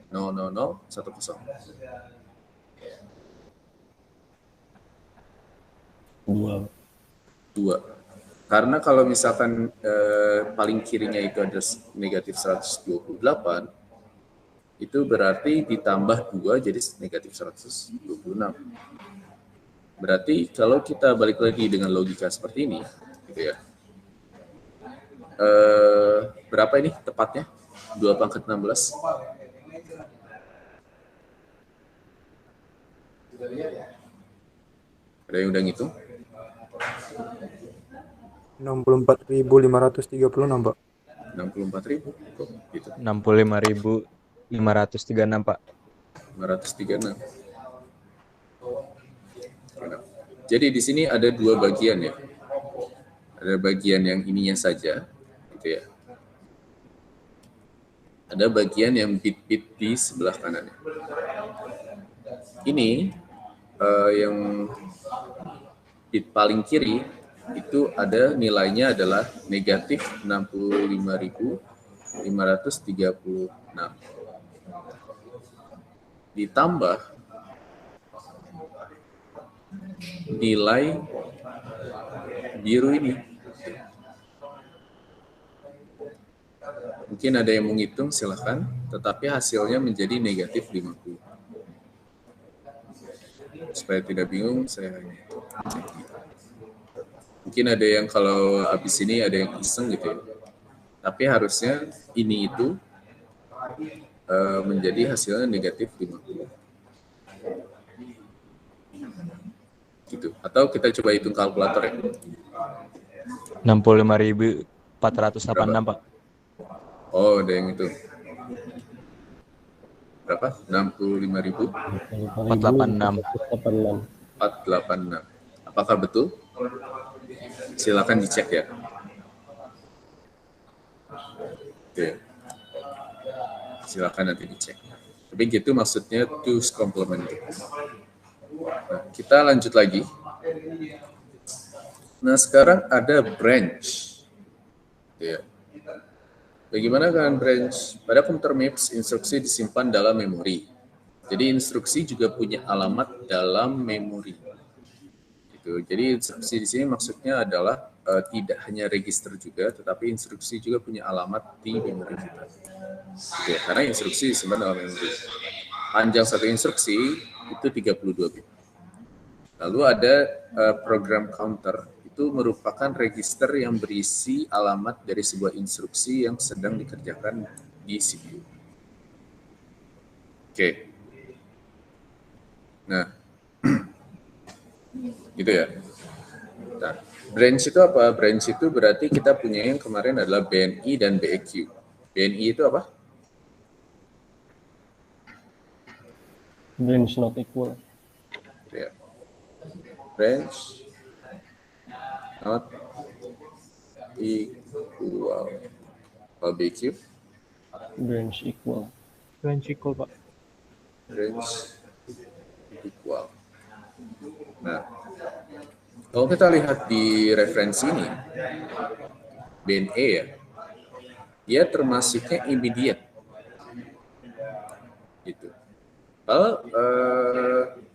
Speaker 1: 000 10. 2. Karena kalau misalkan paling kirinya itu ada negatif 128, itu berarti ditambah 2 jadi negatif 126. Berarti kalau kita balik lagi dengan logika seperti ini, gitu ya. Berapa ini tepatnya? 2 pangkat 16. Ada yang udah ngitung?
Speaker 10: 64.536, Pak.
Speaker 1: 64.000 kok gitu.
Speaker 5: 65.536, Pak.
Speaker 1: 536. Jadi di sini ada 2 bagian ya. Ada bagian yang ininya saja, gitu ya. Ada bagian yang bit-bit di sebelah kanannya. Ini yang bit paling kiri itu ada nilainya adalah negatif 65.536. Ditambah nilai biru ini. Mungkin ada yang menghitung, silahkan. Tetapi hasilnya menjadi negatif 50. Supaya tidak bingung, saya hanya mungkin ada yang kalau habis ini ada yang iseng gitu ya. Tapi harusnya ini itu menjadi hasilnya negatif 50. Gitu. Atau kita coba hitung kalkulator ya.
Speaker 5: 65.486, Pak.
Speaker 1: Oh, ada yang itu. Berapa? 65.486. 486. Apakah betul? Silakan dicek ya. Oke. Silakan nanti dicek. Tapi gitu maksudnya two's complement. Nah, kita lanjut lagi. Nah, sekarang ada branch. Ya. Bagaimana dengan branch? Pada komputer MIPS, instruksi disimpan dalam memori. Jadi instruksi juga punya alamat dalam memori. Gitu. Jadi instruksi di sini maksudnya adalah tidak hanya register juga, tetapi instruksi juga punya alamat di memori kita. Ya, karena instruksi disimpan dalam memori. Panjang satu instruksi itu 32 bit. Lalu ada program counter, itu merupakan register yang berisi alamat dari sebuah instruksi yang sedang dikerjakan di CPU. Oke. Nah, gitu ya. Nah, branch itu apa? Branch itu berarti kita punya yang kemarin adalah BNI dan BEQ. BNI itu apa?
Speaker 7: Branch not equal.
Speaker 1: Ya. Branch not equal. Kalau BEQ?
Speaker 7: Branch equal.
Speaker 5: Branch equal, Pak.
Speaker 1: Branch equal. Nah, kalau kita lihat di referensi ini, BNE ya, dia termasuknya immediate. Gitu. Kalau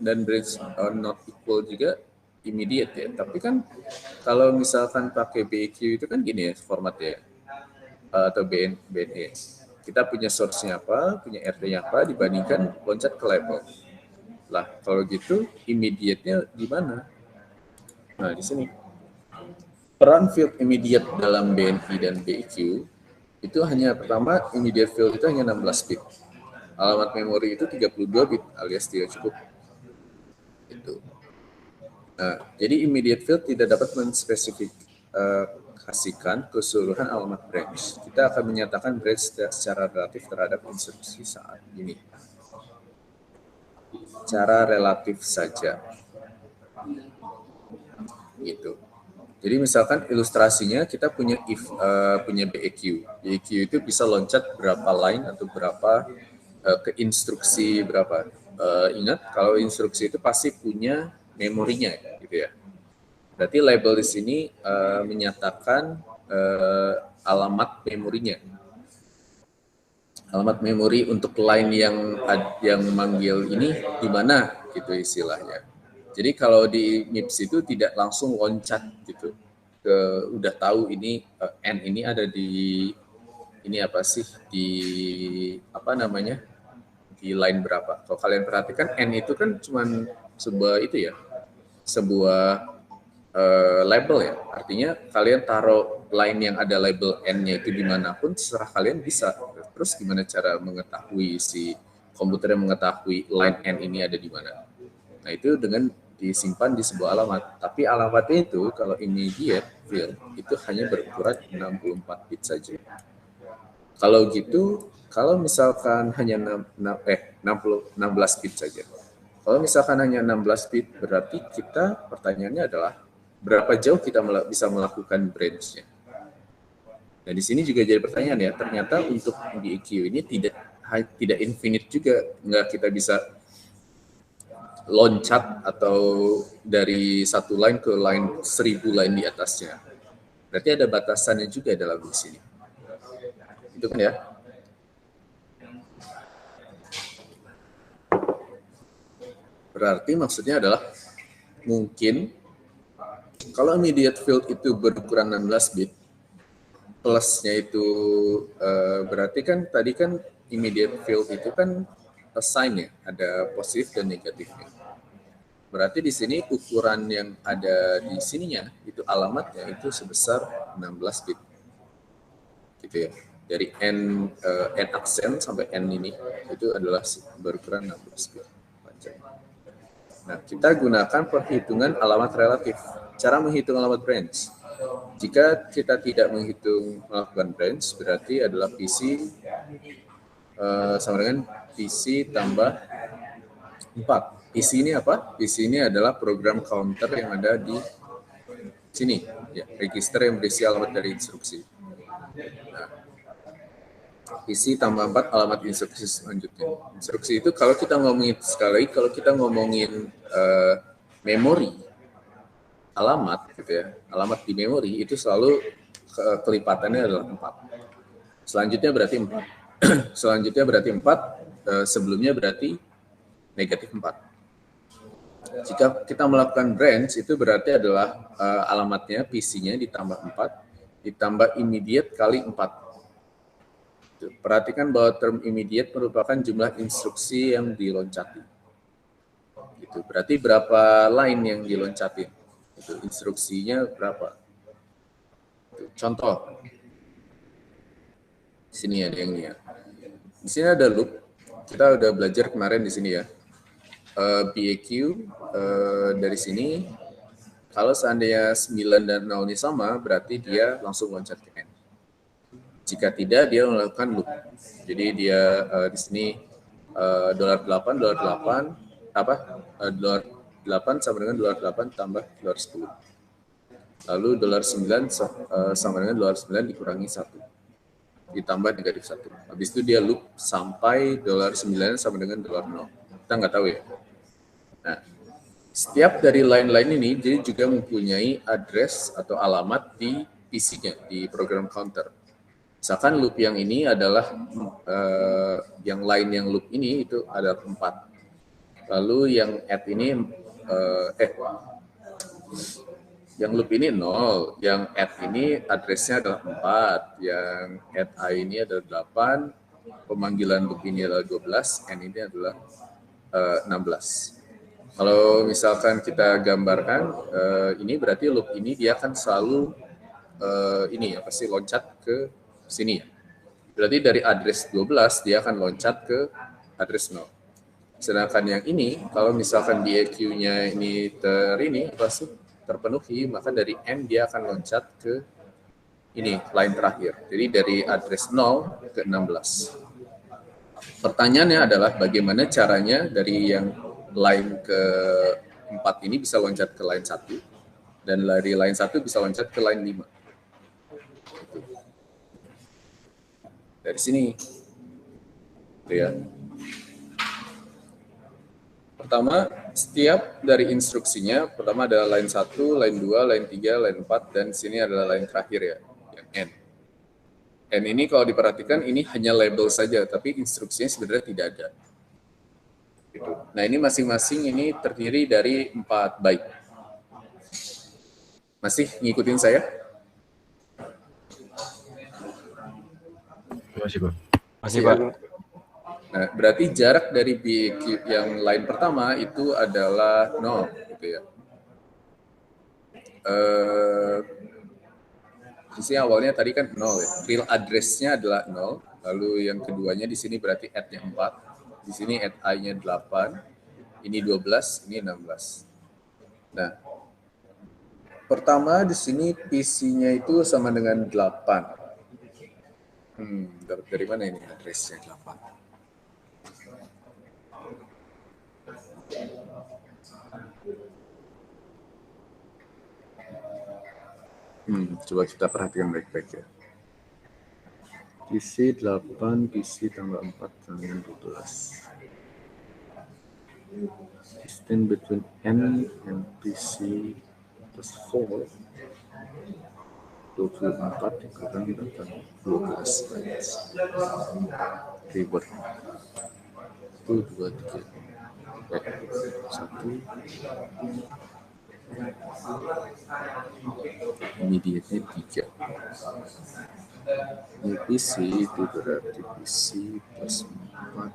Speaker 1: dan branch not equal juga immediate ya. Tapi kan kalau misalkan pakai BEQ itu kan gini ya formatnya, atau BNE. Kita punya source-nya apa, punya RT-nya apa, dibandingkan loncat ke label. Lah, kalau gitu immediate-nya di mana? Nah, di sini. Peran field immediate dalam BNI dan BEQ itu hanya pertama immediate field itu hanya 16 bit. Alamat memori itu 32 bit alias tidak cukup. Itu. Nah, jadi immediate field tidak dapat menspesifikasikan keseluruhan alamat branch. Kita akan menyatakan branch secara relatif terhadap instruksi saat ini. Cara relatif saja. Gitu. Jadi misalkan ilustrasinya kita punya punya BEQ. BEQ itu bisa loncat berapa line atau berapa ke instruksi berapa. Ingat kalau instruksi itu pasti punya memorinya gitu ya. Berarti label di sini menyatakan alamat memorinya. Alamat memori untuk line yang manggil ini di mana gitu istilahnya. Jadi kalau di MIPS itu tidak langsung loncat gitu ke udah tahu ini N ini ada di ini apa sih di apa namanya di line berapa. Kalau kalian perhatikan N itu kan cuman sebuah itu ya sebuah label ya. Artinya kalian taruh line yang ada label N-nya itu dimanapun terserah kalian bisa. Terus gimana cara mengetahui si komputer yang mengetahui line N ini ada di mana? Nah, itu dengan disimpan di sebuah alamat. Tapi alamatnya itu kalau immediate field itu hanya berukuran 64 bit saja. Kalau gitu, kalau misalkan hanya 16 bit saja. Kalau misalkan hanya 16 bit, berarti kita pertanyaannya adalah berapa jauh kita bisa melakukan branch-nya. Nah, di sini juga jadi pertanyaan ya. Ternyata untuk BEQ ini tidak infinite juga, nggak kita bisa loncat atau dari satu line ke line 1000 line di atasnya. Berarti ada batasannya juga dalam di sini. Itu kan ya. Berarti maksudnya adalah mungkin kalau immediate field itu berukuran 16 bit, plusnya itu berarti kan tadi kan immediate field itu kan sign ya, ada positif dan negatifnya. Berarti di sini ukuran yang ada di sininya itu alamatnya itu sebesar 16 bit. Gitu ya. Dari N aksen sampai N ini itu adalah berukuran 16 bit panjang. Nah, kita gunakan perhitungan alamat relatif. Cara menghitung alamat branch. Jika kita tidak melakukan branch, berarti adalah PC sama dengan PC tambah 4. PC ini apa? PC ini adalah program counter yang ada di sini. Ya, register yang berisi alamat dari instruksi. Nah, PC tambah 4 alamat instruksi selanjutnya. Instruksi itu kalau kita ngomongin sekali lagi, kalau kita ngomongin memori, alamat gitu ya, alamat di memori itu selalu kelipatannya adalah 4. Selanjutnya berarti 4. Selanjutnya berarti 4, sebelumnya berarti negatif 4. Jika kita melakukan branch itu berarti adalah alamatnya PC-nya ditambah 4 ditambah immediate kali 4. Perhatikan bahwa term immediate merupakan jumlah instruksi yang diloncati. Itu berarti berapa line yang diloncati? Itu instruksinya berapa? Itu, contoh. Di sini ada yang ini ya. Di sini ada loop. Kita udah belajar kemarin di sini ya. BAQ dari sini kalau seandainya 9 dan 0 ini sama, berarti dia langsung loncat ke N. Jika tidak, dia melakukan loop. Jadi dia di sini $8 apa? $8 sama dengan $8 tambah $10. Lalu $9 sama dengan $9 dikurangi 1. Ditambah negatif 1. Habis itu dia loop sampai $9 sama dengan $0. Kita nggak tahu ya. Nah, setiap dari line-line ini dia juga mempunyai address atau alamat di PC-nya, di program counter. Misalkan loop yang ini adalah, yang line yang loop ini itu ada 4. Lalu yang add ini, yang loop ini 0, yang add ini addressnya adalah 4, yang add I ini adalah 8, pemanggilan loop ini adalah 12, N ini adalah 16. Kalau misalkan kita gambarkan, ini berarti loop ini dia akan selalu ini ya, pasti loncat ke sini ya. Berarti dari address 12 dia akan loncat ke address 0. Sedangkan yang ini, kalau misalkan BAQ-nya ini pasti terpenuhi, maka dari N dia akan loncat ke ini, line terakhir. Jadi dari address 0 ke 16. Pertanyaannya adalah bagaimana caranya dari yang line ke 4 ini bisa loncat ke line 1, dan dari line 1 bisa loncat ke line 5. Dari sini. Gitu ya. Pertama, setiap dari instruksinya, pertama ada line 1, line 2, line 3, line 4, dan sini adalah line terakhir ya, yang N. N ini kalau diperhatikan ini hanya label saja, tapi instruksinya sebenarnya tidak ada. Gitu. Nah ini masing-masing ini terdiri dari 4 byte. Masih ngikutin saya?
Speaker 4: Masih, Pak.
Speaker 5: Masih, Pak.
Speaker 1: Nah, berarti jarak dari BAQ yang line pertama itu adalah 0, gitu ya. Di sini awalnya tadi kan 0 ya. Real address-nya adalah 0, lalu yang keduanya di sini berarti add-nya 4, di sini add I-nya 8, ini 12, ini 16. Nah, pertama di sini PC-nya itu sama dengan 8. Dari mana ini address-nya 8? Coba kita perhatikan baik-baik ya. PC 8, PC tambah 4 sama dengan 12. Distance between N and PC plus 4. 24 dikurangi 12 ribet. 1, 2, 3. 1. Immediate-nya 3. Ini PC itu berarti PC plus 4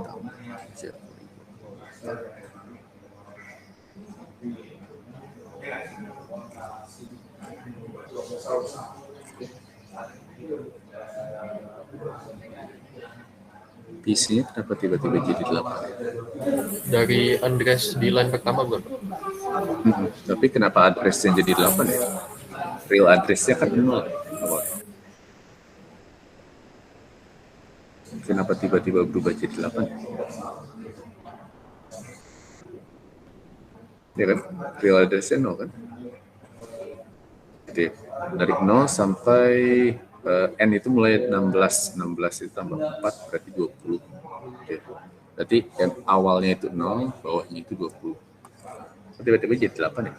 Speaker 1: tambah 3. PC-nya kenapa tiba-tiba jadi 8?
Speaker 6: Dari address di line pertama, Bro.
Speaker 1: Tapi kenapa address-nya jadi 8 ya? Real address-nya kan 0. Kenapa tiba-tiba berubah jadi 8? Ya kan? Real address-nya 0 kan? Jadi dari 0 sampai N itu mulai 16. 16 itu tambah 4 berarti 20. Oke. Berarti yang awalnya itu 0, bawahnya itu 20. Tiba-tiba jadi 8 ya?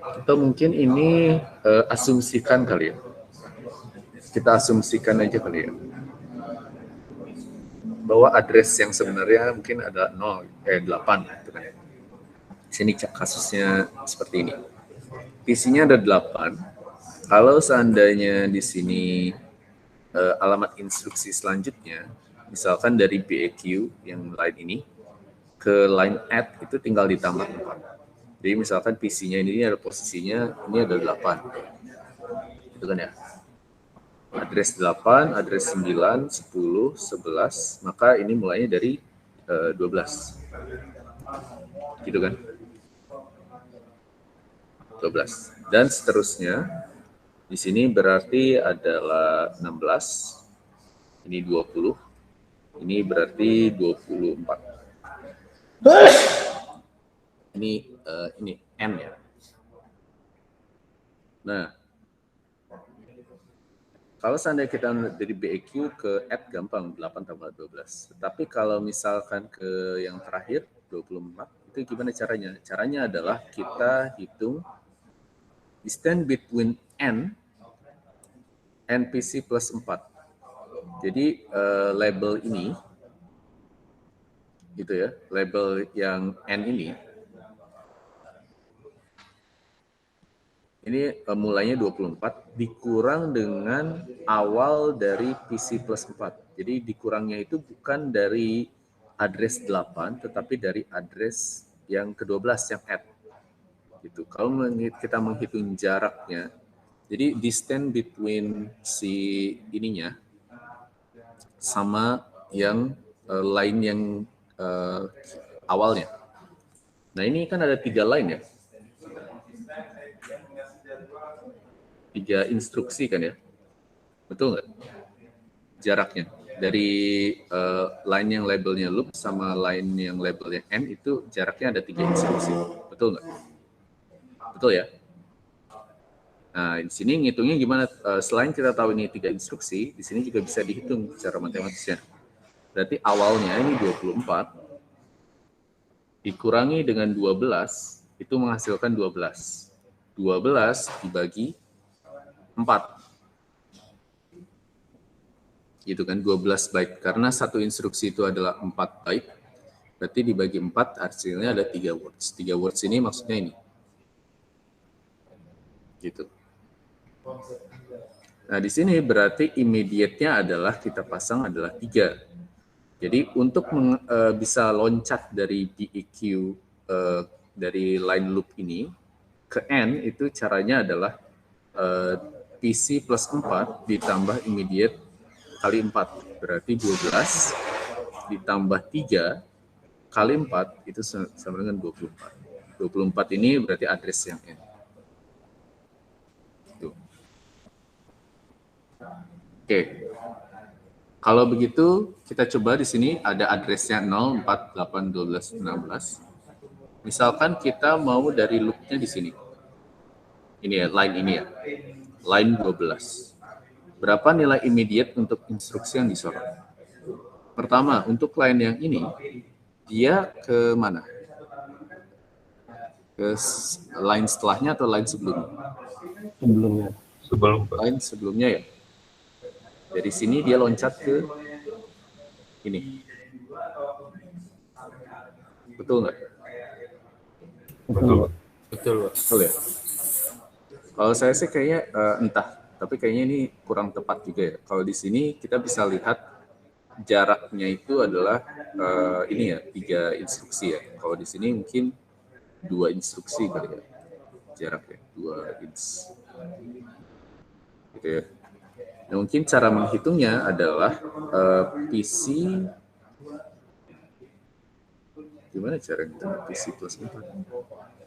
Speaker 1: Atau mungkin ini asumsikan kali ya. Kita asumsikan aja kali ya. Bahwa address yang sebenarnya mungkin ada 8 gitu kan. Di sini kasusnya seperti ini. PC-nya ada 8. Kalau seandainya di sini alamat instruksi selanjutnya, misalkan dari BAQ yang line ini ke line add itu tinggal ditambah 4. Jadi misalkan PC-nya ini ada posisinya, ini ada 8. Gitu kan ya. Address 8, address 9, 10, 11, maka ini mulainya dari 12. Gitu kan? 12. Dan seterusnya, di sini berarti adalah 16, ini 20, ini berarti 24. Ini N ya. Nah, kalau seandainya kita dari BAQ ke add gampang, 8 tambah 12. Tetapi kalau misalkan ke yang terakhir, 24, itu gimana caranya? Caranya adalah kita hitung distance between N and PC plus 4. Jadi label ini, gitu ya, label yang N ini mulainya 24 dikurang dengan awal dari PC plus 4. Jadi dikurangnya itu bukan dari address 8, tetapi dari address yang ke-12 yang add. Gitu. Kalau kita menghitung jaraknya, jadi distance between si ininya sama yang line yang awalnya. Nah ini kan ada 3 line ya. 3 instruksi kan ya, betul nggak? Jaraknya dari line yang labelnya loop sama line yang labelnya n itu jaraknya ada 3 instruksi, betul nggak? Betul ya. Nah di sini ngitungnya gimana? Selain kita tahu ini 3 instruksi, di sini juga bisa dihitung secara matematisnya. Berarti awalnya ini 24 dikurangi dengan 12 itu menghasilkan 12. 12 dibagi 4. Gitu kan, 12 byte. Karena satu instruksi itu adalah 4 byte, berarti dibagi 4 hasilnya ada 3 words. 3 words ini maksudnya ini. Gitu. Nah, di sini berarti immediate-nya adalah kita pasang adalah 3. Jadi untuk bisa loncat dari BAQ dari line loop ini ke N itu caranya adalah PC plus 4 ditambah immediate kali 4. Berarti 12 ditambah 3 kali 4 itu sama dengan 24. 24 ini berarti address yang N. Tuh. Oke. Kalau begitu kita coba di sini ada addressnya 0, 4, 8, 12, 16. Misalkan kita mau dari loop-nya di sini. Ini ya, line ini ya. Line 12. Berapa nilai immediate untuk instruksi yang disorot? Pertama, untuk line yang ini, dia ke mana? Ke line setelahnya atau line sebelumnya?
Speaker 7: Sebelumnya.
Speaker 1: Line sebelumnya ya. Dari sini dia loncat ke ini. Betul nggak?
Speaker 7: Betul.
Speaker 1: Betul ya. Kalau saya sih kayaknya entah, tapi kayaknya ini kurang tepat juga ya. Kalau di sini kita bisa lihat jaraknya itu adalah ini ya, 3 instruksi ya. Kalau di sini mungkin 2 instruksi kali ya jaraknya, 2 ins. Gitu ya. Nah, mungkin cara menghitungnya adalah PC, gimana cara kita PC plus 4?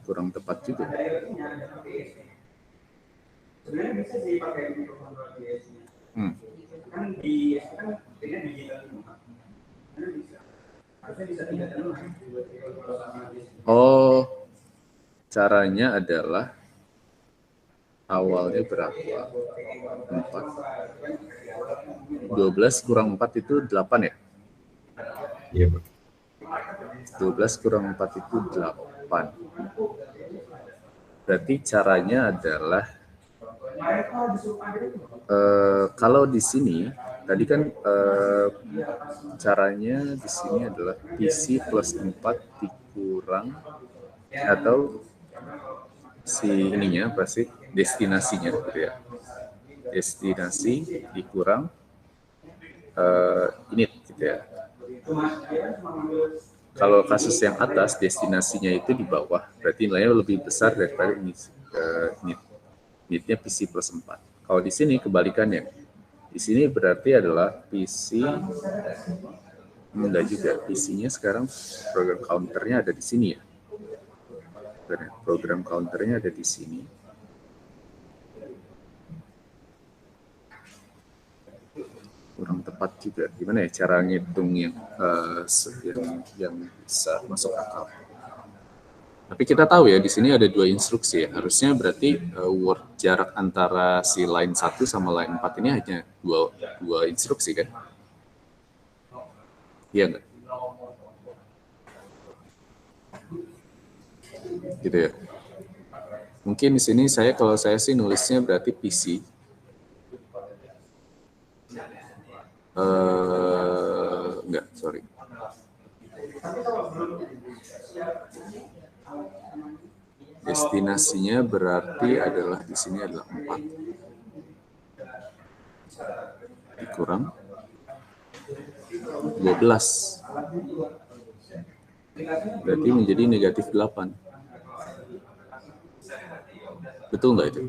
Speaker 1: Kurang tepat juga. Oh, caranya adalah awalnya berapa? 4. 12 kurang 4 itu 8 ya?
Speaker 4: Iya, Pak.
Speaker 1: 12 kurang 4 itu 8. Berarti caranya adalah kalau di sini tadi kan caranya di sini adalah PC plus 4 dikurang atau si ininya apa sih destinasinya gitu ya. Destinasi dikurang init gitu ya. Kalau kasus yang atas destinasinya itu di bawah, berarti nilainya lebih besar daripada initnya PC plus 4. Kalau di sini kebalikannya. Di sini berarti adalah PC enggak juga. PC-nya sekarang program counternya ada di sini ya. Program counternya ada di sini. Kurang tepat juga. Gimana ya cara ngitung yang bisa masuk akal. Tapi kita tahu ya di sini ada 2 instruksi ya. Harusnya berarti word jarak antara si line 1 sama line 4 ini hanya dua instruksi kan? Iya enggak? Gitu ya. Mungkin di sini kalau saya sih nulisnya berarti PC. Enggak, sorry. Destinasinya berarti adalah di sini adalah 4. Dikurang 12. Berarti menjadi negatif 8. Betul nggak itu?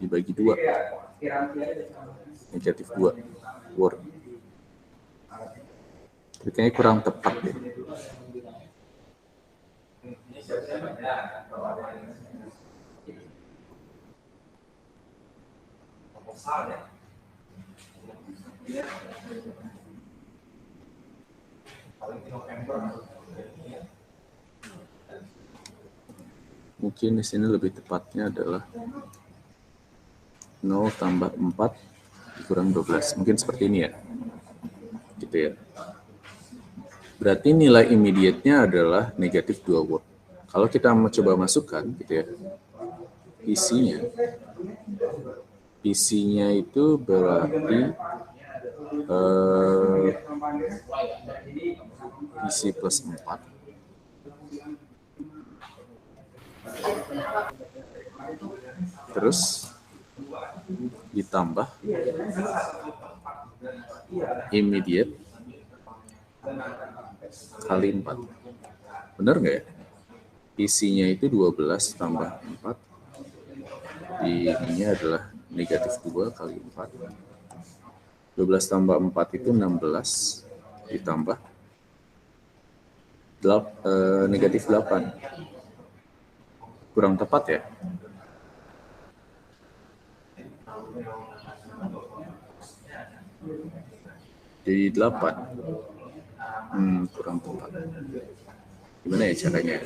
Speaker 1: Dibagi 2. Negatif 2. Word. Kayaknya kurang tepat deh. Mungkin di sini lebih tepatnya adalah 0 tambah 4 dikurang 12. Mungkin seperti ini ya. Gitu ya. Berarti nilai immediate-nya adalah negatif 2 word. Kalau kita mencoba masukkan gitu ya. PC-nya itu berarti PC plus 4. Terus ditambah immediate kali 4. Benar nggak ya? PC-nya itu 12 tambah 4. Ininya adalah negatif 2 kali 4. 12 tambah 4 itu 16. Ditambah negatif 8. Kurang tepat ya? Jadi 8. Kurang tepat. Gimana ya caranya?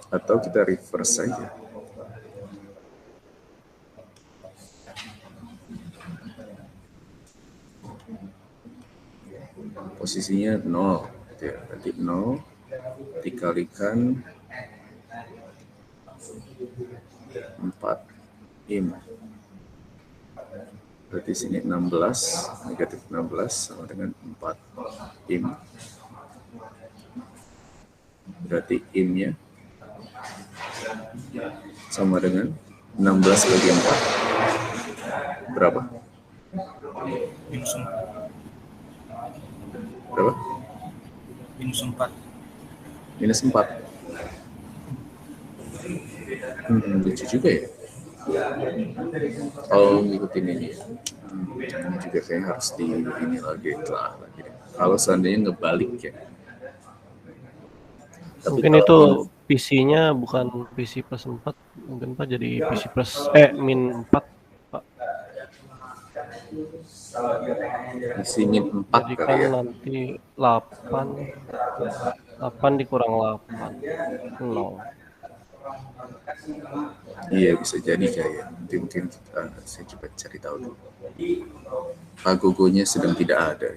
Speaker 1: Atau kita reverse saja. Posisinya 0. Ya, berarti 0 dikalikan 4 im. Berarti sini 16, negatif 16 sama dengan 4 im. Berarti im-nya sama dengan 16 bagi 4. Berapa? Berapa?
Speaker 2: Minus 4.
Speaker 1: Minus 4. Lucu juga ya. Kalau ngikutin ini, ini juga kayaknya harus di ini lagi telah lagi. Kalau seandainya ngebalik ya. Tapi
Speaker 7: mungkin itu PC-nya bukan PC plus 4, mungkin Pak jadi PC plus min 4 Pak.
Speaker 1: PC min 4
Speaker 7: Jadi
Speaker 1: kali
Speaker 7: kan
Speaker 1: ya.
Speaker 7: nanti 8 dikurang 8 0.
Speaker 1: Iya, bisa jadi kayak nanti mungkin saya coba cari tahu dulu. Pak Gogonya sedang tidak ada.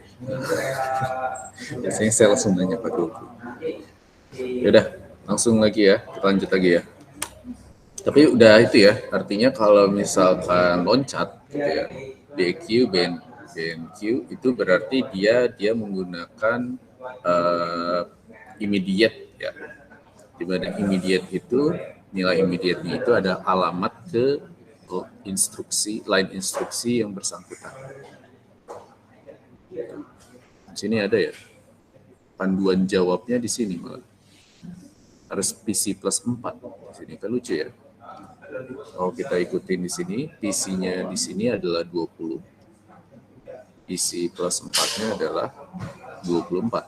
Speaker 1: Biasanya saya langsung nanya Pak Gogo. Yaudah, langsung lagi ya, kita lanjut lagi ya. Tapi udah itu ya, artinya kalau misalkan loncat gitu ya, BQ, BNQ itu berarti dia menggunakan immediate ya. Di mana immediate itu, nilai immediate-nya itu ada alamat ke line instruksi yang bersangkutan. Di sini ada ya, panduan jawabnya di sini malah. Harus PC plus 4. Di sini kan lucu ya. Kalau kita ikutin di sini, PC-nya di sini adalah 20. PC plus 4-nya adalah 24.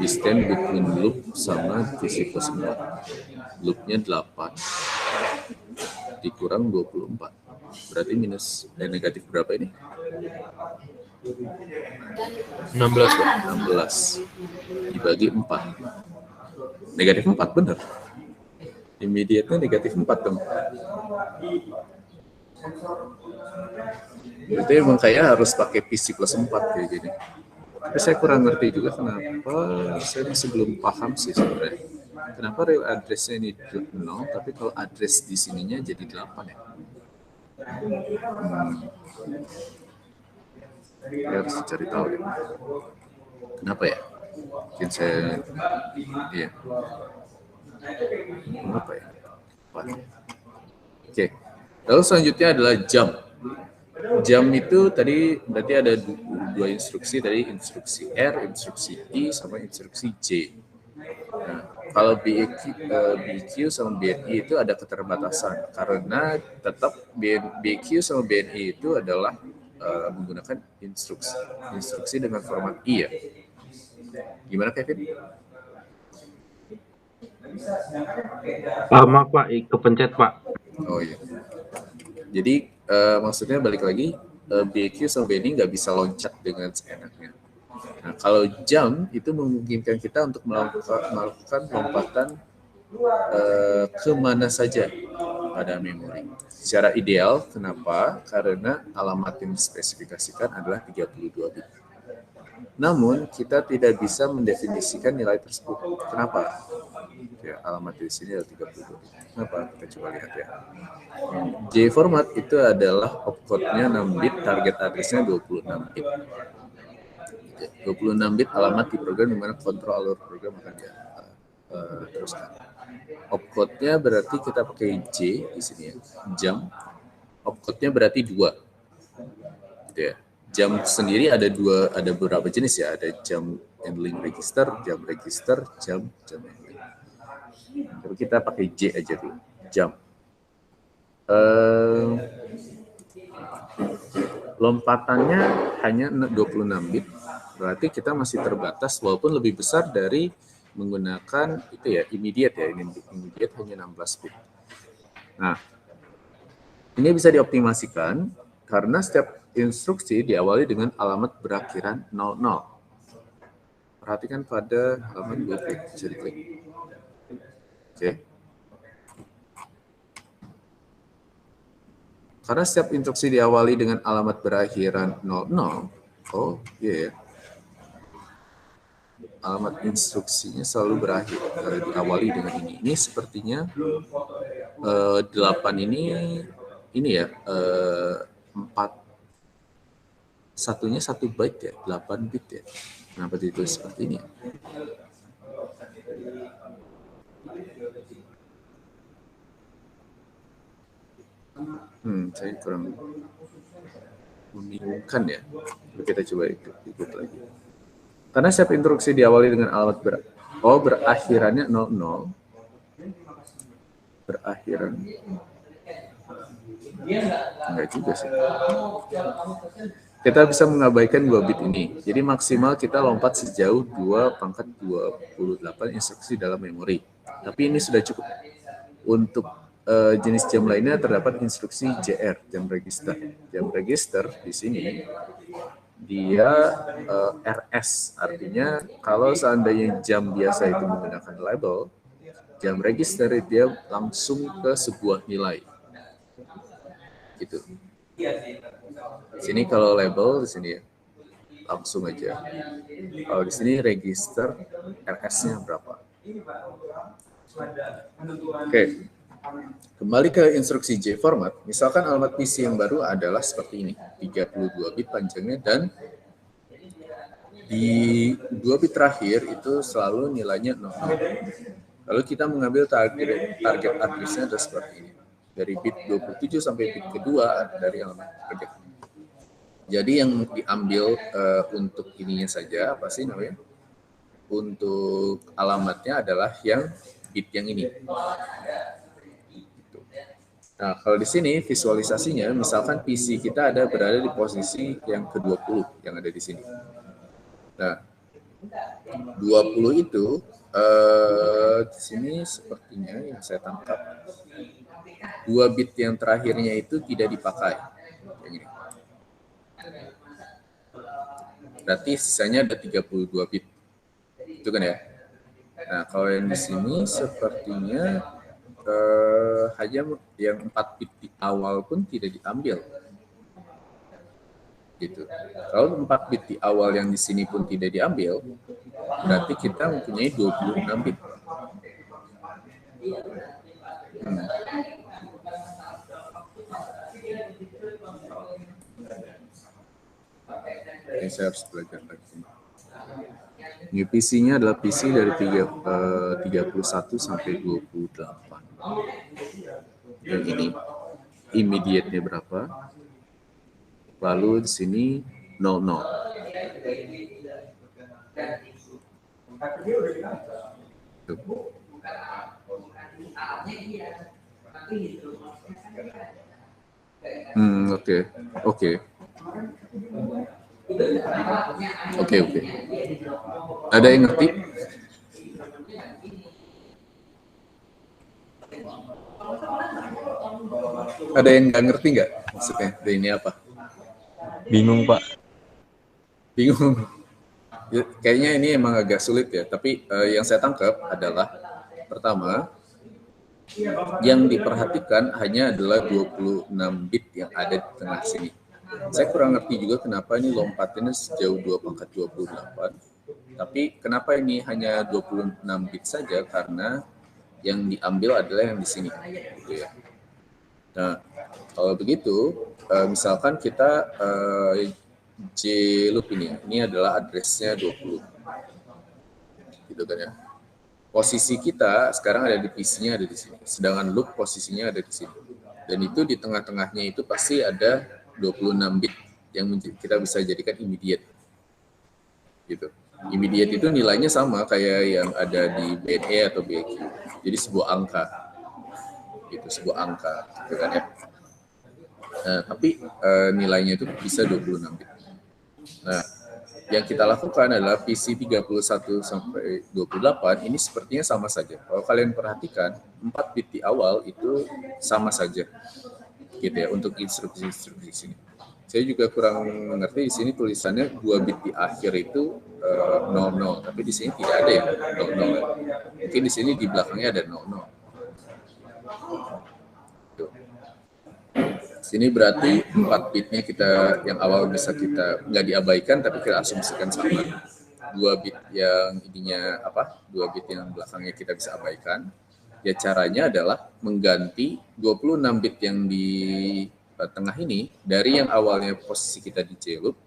Speaker 1: Distance between loop sama PC plus 4. Loopnya 8. Dikurang 24. Berarti minus negatif berapa ini?
Speaker 6: 16, Pak.
Speaker 1: 16. Dibagi 4. Negatif 4, benar. Immediate-nya negatif 4 dong. Itu emang kayak harus pakai PC plus 4 kayak gini. Tapi saya kurang ngerti juga kenapa, saya masih belum paham sih sebenarnya. Kenapa real address-nya ini 0, tapi kalau address di sininya jadi 8 ya? Saya harus cari tahu ya. Kenapa ya? Mungkin saya, iya. Kenapa ya? Oke. Lalu selanjutnya adalah jam. Jam itu tadi berarti ada dua instruksi, tadi instruksi R, instruksi I, sama instruksi J. Nah, kalau BQ sama BNI itu ada keterbatasan karena tetap BQ sama BNI itu adalah menggunakan instruksi dengan format I ya. Gimana Kevin?
Speaker 4: Maaf Pak, kepencet Pak.
Speaker 1: Oh iya. Jadi maksudnya balik lagi, BQ sama BNI nggak bisa loncat dengan seenaknya. Nah, kalau jam itu memungkinkan kita untuk melakukan lompatan ke mana saja pada memori. Secara ideal, kenapa? Karena alamat yang dispesifikasikan adalah 32 bit. Namun, kita tidak bisa mendefinisikan nilai tersebut. Kenapa? Ya, alamat di sini adalah 32 bit. Kenapa? Kita coba lihat ya. J format itu adalah opcode-nya 6 bit, target address-nya 26 bit. 26 bit alamat di program di mana kontrol alur program akan teruskan. Opcode-nya berarti kita pakai J di sini ya. Jam. Opcode-nya berarti 2. Gitu ya. Jam sendiri ada beberapa jenis ya. Ada jam handling register, jam handling. Tapi kita pakai J aja dulu. Jam. Lompatannya hanya 26 bit. Berarti kita masih terbatas walaupun lebih besar dari menggunakan itu ya immediate ya, immediate hanya 16 bit. Nah, ini bisa dioptimasikan karena setiap instruksi diawali dengan alamat berakhiran 00. Perhatikan pada halaman 20, bisa diklik. Oke. Karena setiap instruksi diawali dengan alamat berakhiran 00, oh iya ya. Alamat instruksinya selalu berakhir diawali dengan ini. Ini sepertinya 8 ini ya 4 satunya 1 byte ya, 8 bit ya. Kenapa ditulis seperti ini ya? Saya kurang membingungkan ya. Kita coba ikut lagi. Karena setiap instruksi diawali dengan alamat berakhirannya 00. Berakhiran. Enggak juga sih. Kita bisa mengabaikan 2 bit ini. Jadi maksimal kita lompat sejauh 2/28 instruksi dalam memori. Tapi ini sudah cukup. Untuk jenis jam lainnya terdapat instruksi JR, jam register. Jam register di sini dia RS, artinya kalau seandainya jam biasa itu menggunakan label, Jam register dia langsung ke sebuah nilai. Gitu. Sini kalau label di sini ya, langsung aja. Kalau di sini register RS-nya berapa? Oke. Kembali ke instruksi J format. Misalkan alamat PC yang baru adalah seperti ini, 32 bit panjangnya, dan di 2 bit terakhir itu selalu nilainya 0. Lalu kita mengambil target address-nya adalah seperti ini. Dari bit 27 sampai bit kedua dari alamat target. Jadi yang diambil untuk ininya saja, apa sih namanya? Untuk alamatnya adalah yang bit yang ini. Nah, kalau di sini visualisasinya, misalkan PC kita berada di posisi yang ke-20 yang ada di sini. Nah, 20 itu di sini sepertinya yang saya tangkap 2 bit yang terakhirnya itu tidak dipakai. Yang ini. Berarti sisanya ada 32 bit. Itu kan ya? Nah, kalau yang di sini sepertinya hanya yang 4 bit di awal pun tidak diambil. Gitu. Kalau 4 bit di awal yang di sini pun tidak diambil, berarti kita mempunyai 26 bit. Ini saya harus belajar lagi. New PC-nya adalah PC dari 31 sampai 28. Yang ini immediate-nya berapa? Lalu di sini 00. Oke. Ada yang ngerti? Ada yang nggak ngerti nggak maksudnya? Ini apa?
Speaker 5: Bingung, Pak.
Speaker 1: Bingung. Ya, kayaknya ini emang agak sulit ya. Tapi yang saya tangkap adalah pertama, yang diperhatikan hanya adalah 26 bit yang ada di tengah sini. Saya kurang ngerti juga kenapa ini lompatannya sejauh 2 pangkat 28. Tapi kenapa ini hanya 26 bit saja? Karena yang diambil adalah yang di sini. Gitu ya. Nah, kalau begitu, misalkan kita J-loop ini adalah address-nya 20. Gitu kan ya. Posisi kita sekarang ada di PC-nya ada di sini. Sedangkan loop posisinya ada di sini. Dan itu di tengah-tengahnya itu pasti ada 26 bit yang kita bisa jadikan immediate. Gitu. Immediate itu nilainya sama kayak yang ada di BNE atau BQ. Jadi sebuah angka. Gitu, sebuah angka, gitu kan ya. Nah, tapi nilainya itu bisa 26 bit. Nah, yang kita lakukan adalah PC 31 sampai 28 ini sepertinya sama saja. Kalau kalian perhatikan, 4 bit di awal itu sama saja. Gitu ya, untuk instruksi-instruksi sini. Saya juga kurang mengerti di sini tulisannya 2 bit di akhir itu 00, tapi di sini tidak ada ya 00. Mungkin di sini di belakangnya ada 00. Tuh. Sini berarti 4 bitnya kita yang awal bisa kita nggak diabaikan tapi kita asumsikan sama. 2 bit yang ininya apa? 2 bit yang belakangnya kita bisa abaikan. Ya caranya adalah mengganti 26 bit yang di tengah ini dari yang awalnya posisi kita di J loop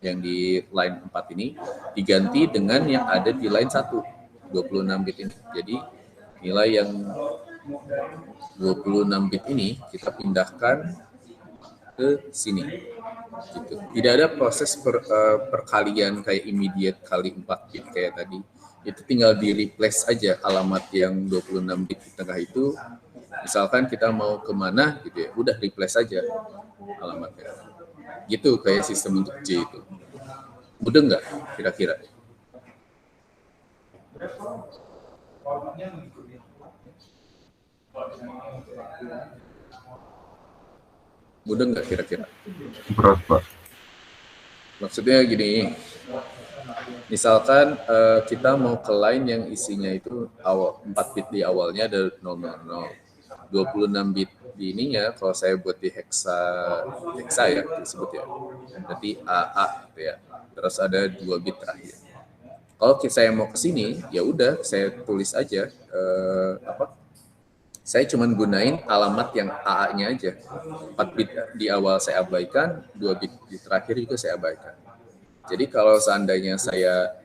Speaker 1: yang di line 4 ini diganti dengan yang ada di line 1 26 bit ini. Jadi nilai yang 26 bit ini kita pindahkan ke sini. Gitu. Tidak ada proses perkalian kayak immediate kali 4 bit kayak tadi. Itu tinggal di replace aja alamat yang 26 bit di tengah itu. Misalkan kita mau kemana gitu ya, udah replace aja alamatnya. Gitu kayak sistem untuk J itu. Mudah nggak kira-kira? Mudah nggak kira-kira?
Speaker 4: Berat, Pak.
Speaker 1: Maksudnya gini, Misalkan kita mau ke line yang isinya itu 4 bit di awalnya ada 000, 26 bit di ininya, kalau saya buat di hexa ya disebut ya, berarti AA gitu ya. Terus ada 2 bit terakhir. Kalau saya mau ke sini, ya udah saya tulis aja saya cuma gunain alamat yang AA-nya aja. 4 bit di awal saya abaikan, 2 bit di terakhir juga saya abaikan. Jadi kalau seandainya saya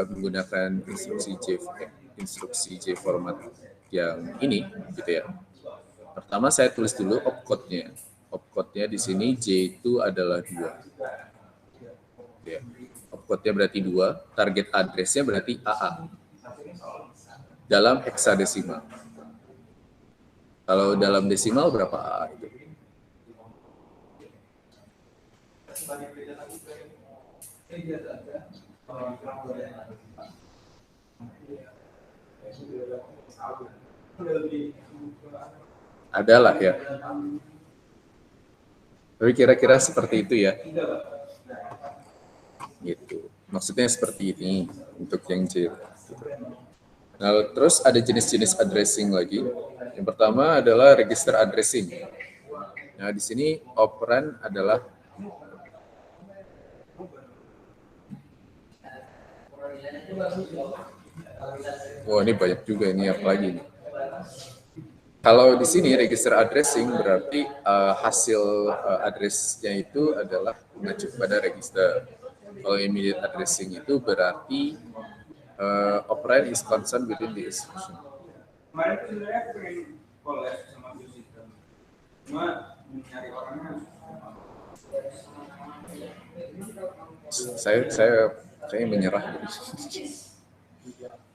Speaker 1: menggunakan instruksi J format yang ini gitu ya. Pertama saya tulis dulu opcode-nya. Opcode-nya di sini J itu adalah 2. Ya. Opcode-nya berarti 2, target address-nya berarti AA. Dalam hexadesimal. Kalau dalam desimal berapa AA itu? Adalah ya. Tapi kira-kira seperti itu ya. Gitu. Maksudnya seperti ini untuk yang J. Nah, terus ada jenis-jenis addressing lagi. Yang pertama adalah register addressing. Nah, di sini operand adalah ini banyak juga ini apa lagi nih. Kalau di sini register addressing berarti hasil address-nya itu adalah mengacu pada register. Kalau immediate addressing itu berarti operand is concerned within the instruction. Saya menyerah.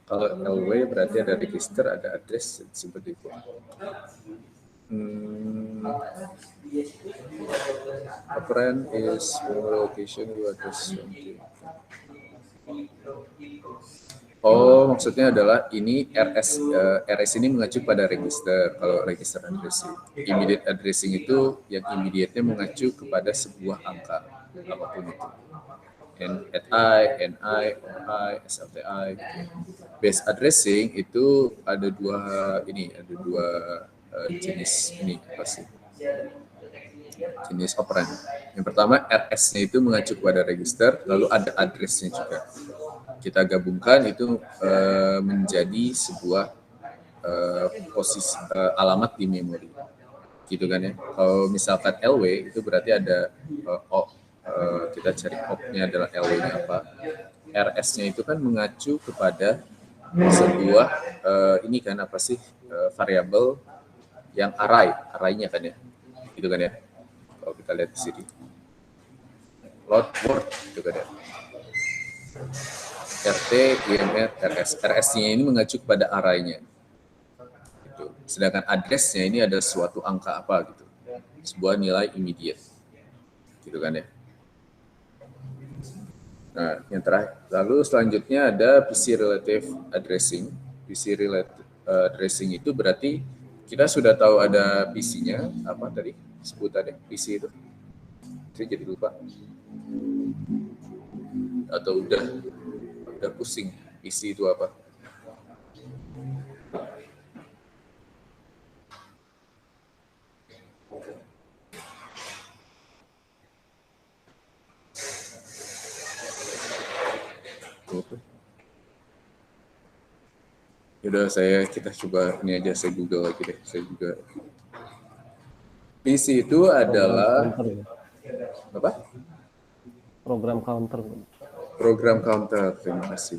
Speaker 1: Kalau LW berarti ada register, ada address seperti itu. Operand is location to address. Oh, maksudnya adalah ini RS ini mengacu pada register. Kalau register addressing, immediate addressing itu yang immediate-nya mengacu kepada sebuah angka apapun itu. NI, OI, SLTI. Base addressing itu ada dua jenis ini apa sih? Jenis operand. Yang pertama RS-nya itu mengacu kepada register, lalu ada address-nya juga. Kita gabungkan itu menjadi sebuah posisi alamat di memori, gitu kan ya. Kalau misalkan LW itu berarti ada kita cari op-nya adalah LW-nya apa. RS-nya itu kan mengacu kepada sebuah ini kan apa sih variabel yang array-nya kan ya, gitu kan ya. Kalau kita lihat di sini, load word gitu kan ya. RT, IMR, RS. RS-nya ini mengacu kepada array-nya. Gitu. Sedangkan address-nya ini ada suatu angka apa gitu. Sebuah nilai immediate. Gitu kan ya. Nah, yang terakhir. Lalu selanjutnya ada PC relative addressing. PC relative addressing itu berarti kita sudah tahu ada PC-nya, apa tadi sebutannya PC itu. Saya jadi lupa. Atau udah pusing PC itu apa? Yaudah kita coba ini aja, saya Google lagi deh. Saya juga PC itu adalah apa?
Speaker 7: Program counter.
Speaker 1: Program counter, terima kasih.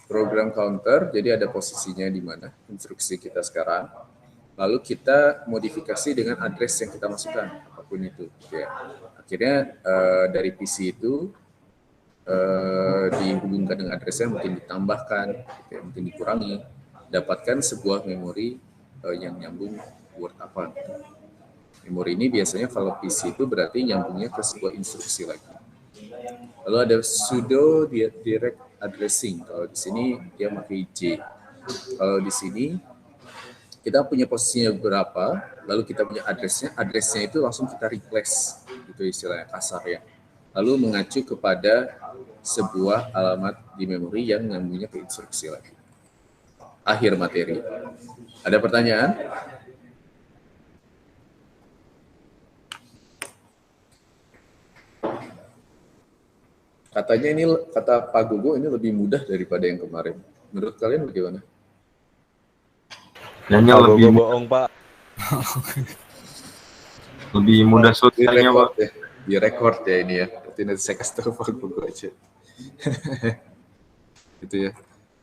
Speaker 1: Program counter, jadi ada posisinya di mana instruksi kita sekarang. Lalu kita modifikasi dengan address yang kita masukkan, apapun itu. Ya. Akhirnya dari PC itu dihubungkan dengan addressnya, mungkin ditambahkan, ya, mungkin dikurangi, dapatkan sebuah memori yang nyambung word apa. Memori ini biasanya kalau PC itu berarti nyambungnya ke sebuah instruksi lagi. Lalu ada pseudo direct addressing. Kalau di sini dia pakai J. Kalau di sini kita punya posisinya berapa, lalu kita punya addressnya itu langsung kita replace, itu istilahnya kasar ya. lalu mengacu kepada sebuah alamat di memori yang nyambungnya ke instruksi lagi. Akhir materi. Ada pertanyaan? Katanya ini, kata Pak Gogo, ini lebih mudah daripada yang kemarin. Menurut kalian bagaimana?
Speaker 4: Kayaknya lebih
Speaker 10: bohong, Pak.
Speaker 4: lebih mudah selesainya, Pak.
Speaker 1: Ya. Di record ya ini ya. Nanti saya kasih tahu Pak Gogo aja. Gitu ya.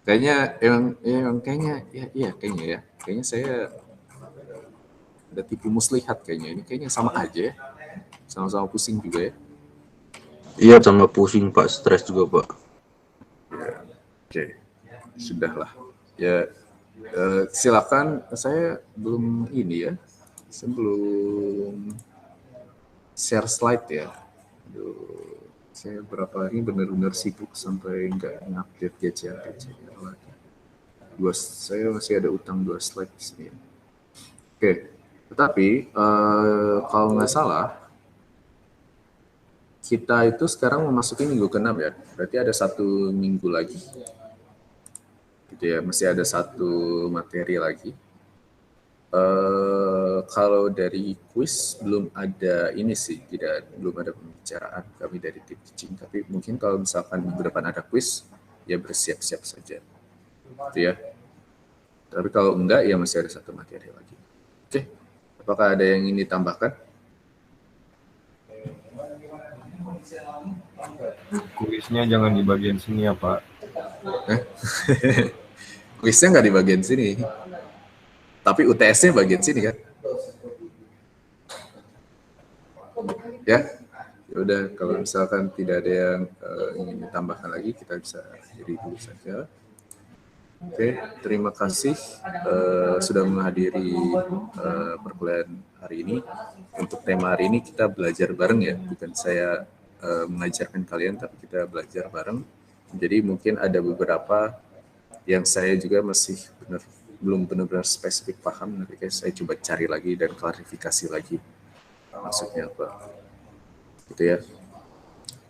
Speaker 1: Kayaknya emang kayaknya kayaknya ya. Kayaknya saya ada tipu muslihat kayaknya. Ini kayaknya sama aja ya. Sama-sama pusing juga ya.
Speaker 10: Iya, sama pusing, Pak. Stres juga, Pak.
Speaker 1: Ya, oke. Sudahlah. Ya, silakan. Saya belum ini ya. Saya belum share slide ya. Aduh, saya berapa hari benar-benar sibuk sampai nggak ngupdate gadget lagi. Saya masih ada utang 2 slide di sini. Oke, tetapi kalau nggak salah, kita itu sekarang memasuki minggu ke-6 ya. Berarti ada 1 minggu lagi. Gitu ya, masih ada 1 materi lagi. Kalau dari quiz belum ada ini sih, belum ada pembicaraan kami dari tim teaching. Tapi mungkin kalau misalkan minggu depan ada quiz, ya bersiap-siap saja. Gitu ya. Tapi kalau enggak, ya masih ada 1 materi lagi. Oke, apakah ada yang ingin ditambahkan?
Speaker 4: Kuisnya jangan di bagian sini ya, Pak.
Speaker 1: Kuisnya nggak di bagian sini. Tapi UTS-nya bagian sini kan? Ya udah, kalau misalkan tidak ada yang ingin ditambahkan lagi, kita bisa akhiri dulu saja. Oke, terima kasih sudah menghadiri perkuliahan hari ini. Untuk tema hari ini kita belajar bareng ya, bukan saya mengajarkan kalian, tapi kita belajar bareng. Jadi mungkin ada beberapa yang saya juga masih belum benar-benar spesifik paham, nanti saya coba cari lagi dan klarifikasi lagi maksudnya apa. Gitu ya.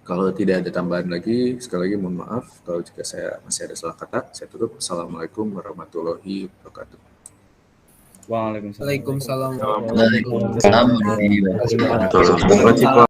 Speaker 1: Kalau tidak ada tambahan lagi, sekali lagi mohon maaf kalau jika saya masih ada salah kata. Saya tutup. Assalamualaikum warahmatullahi wabarakatuh.
Speaker 11: Waalaikumsalam.
Speaker 12: Waalaikumsalam.
Speaker 10: Waalaikumsalam.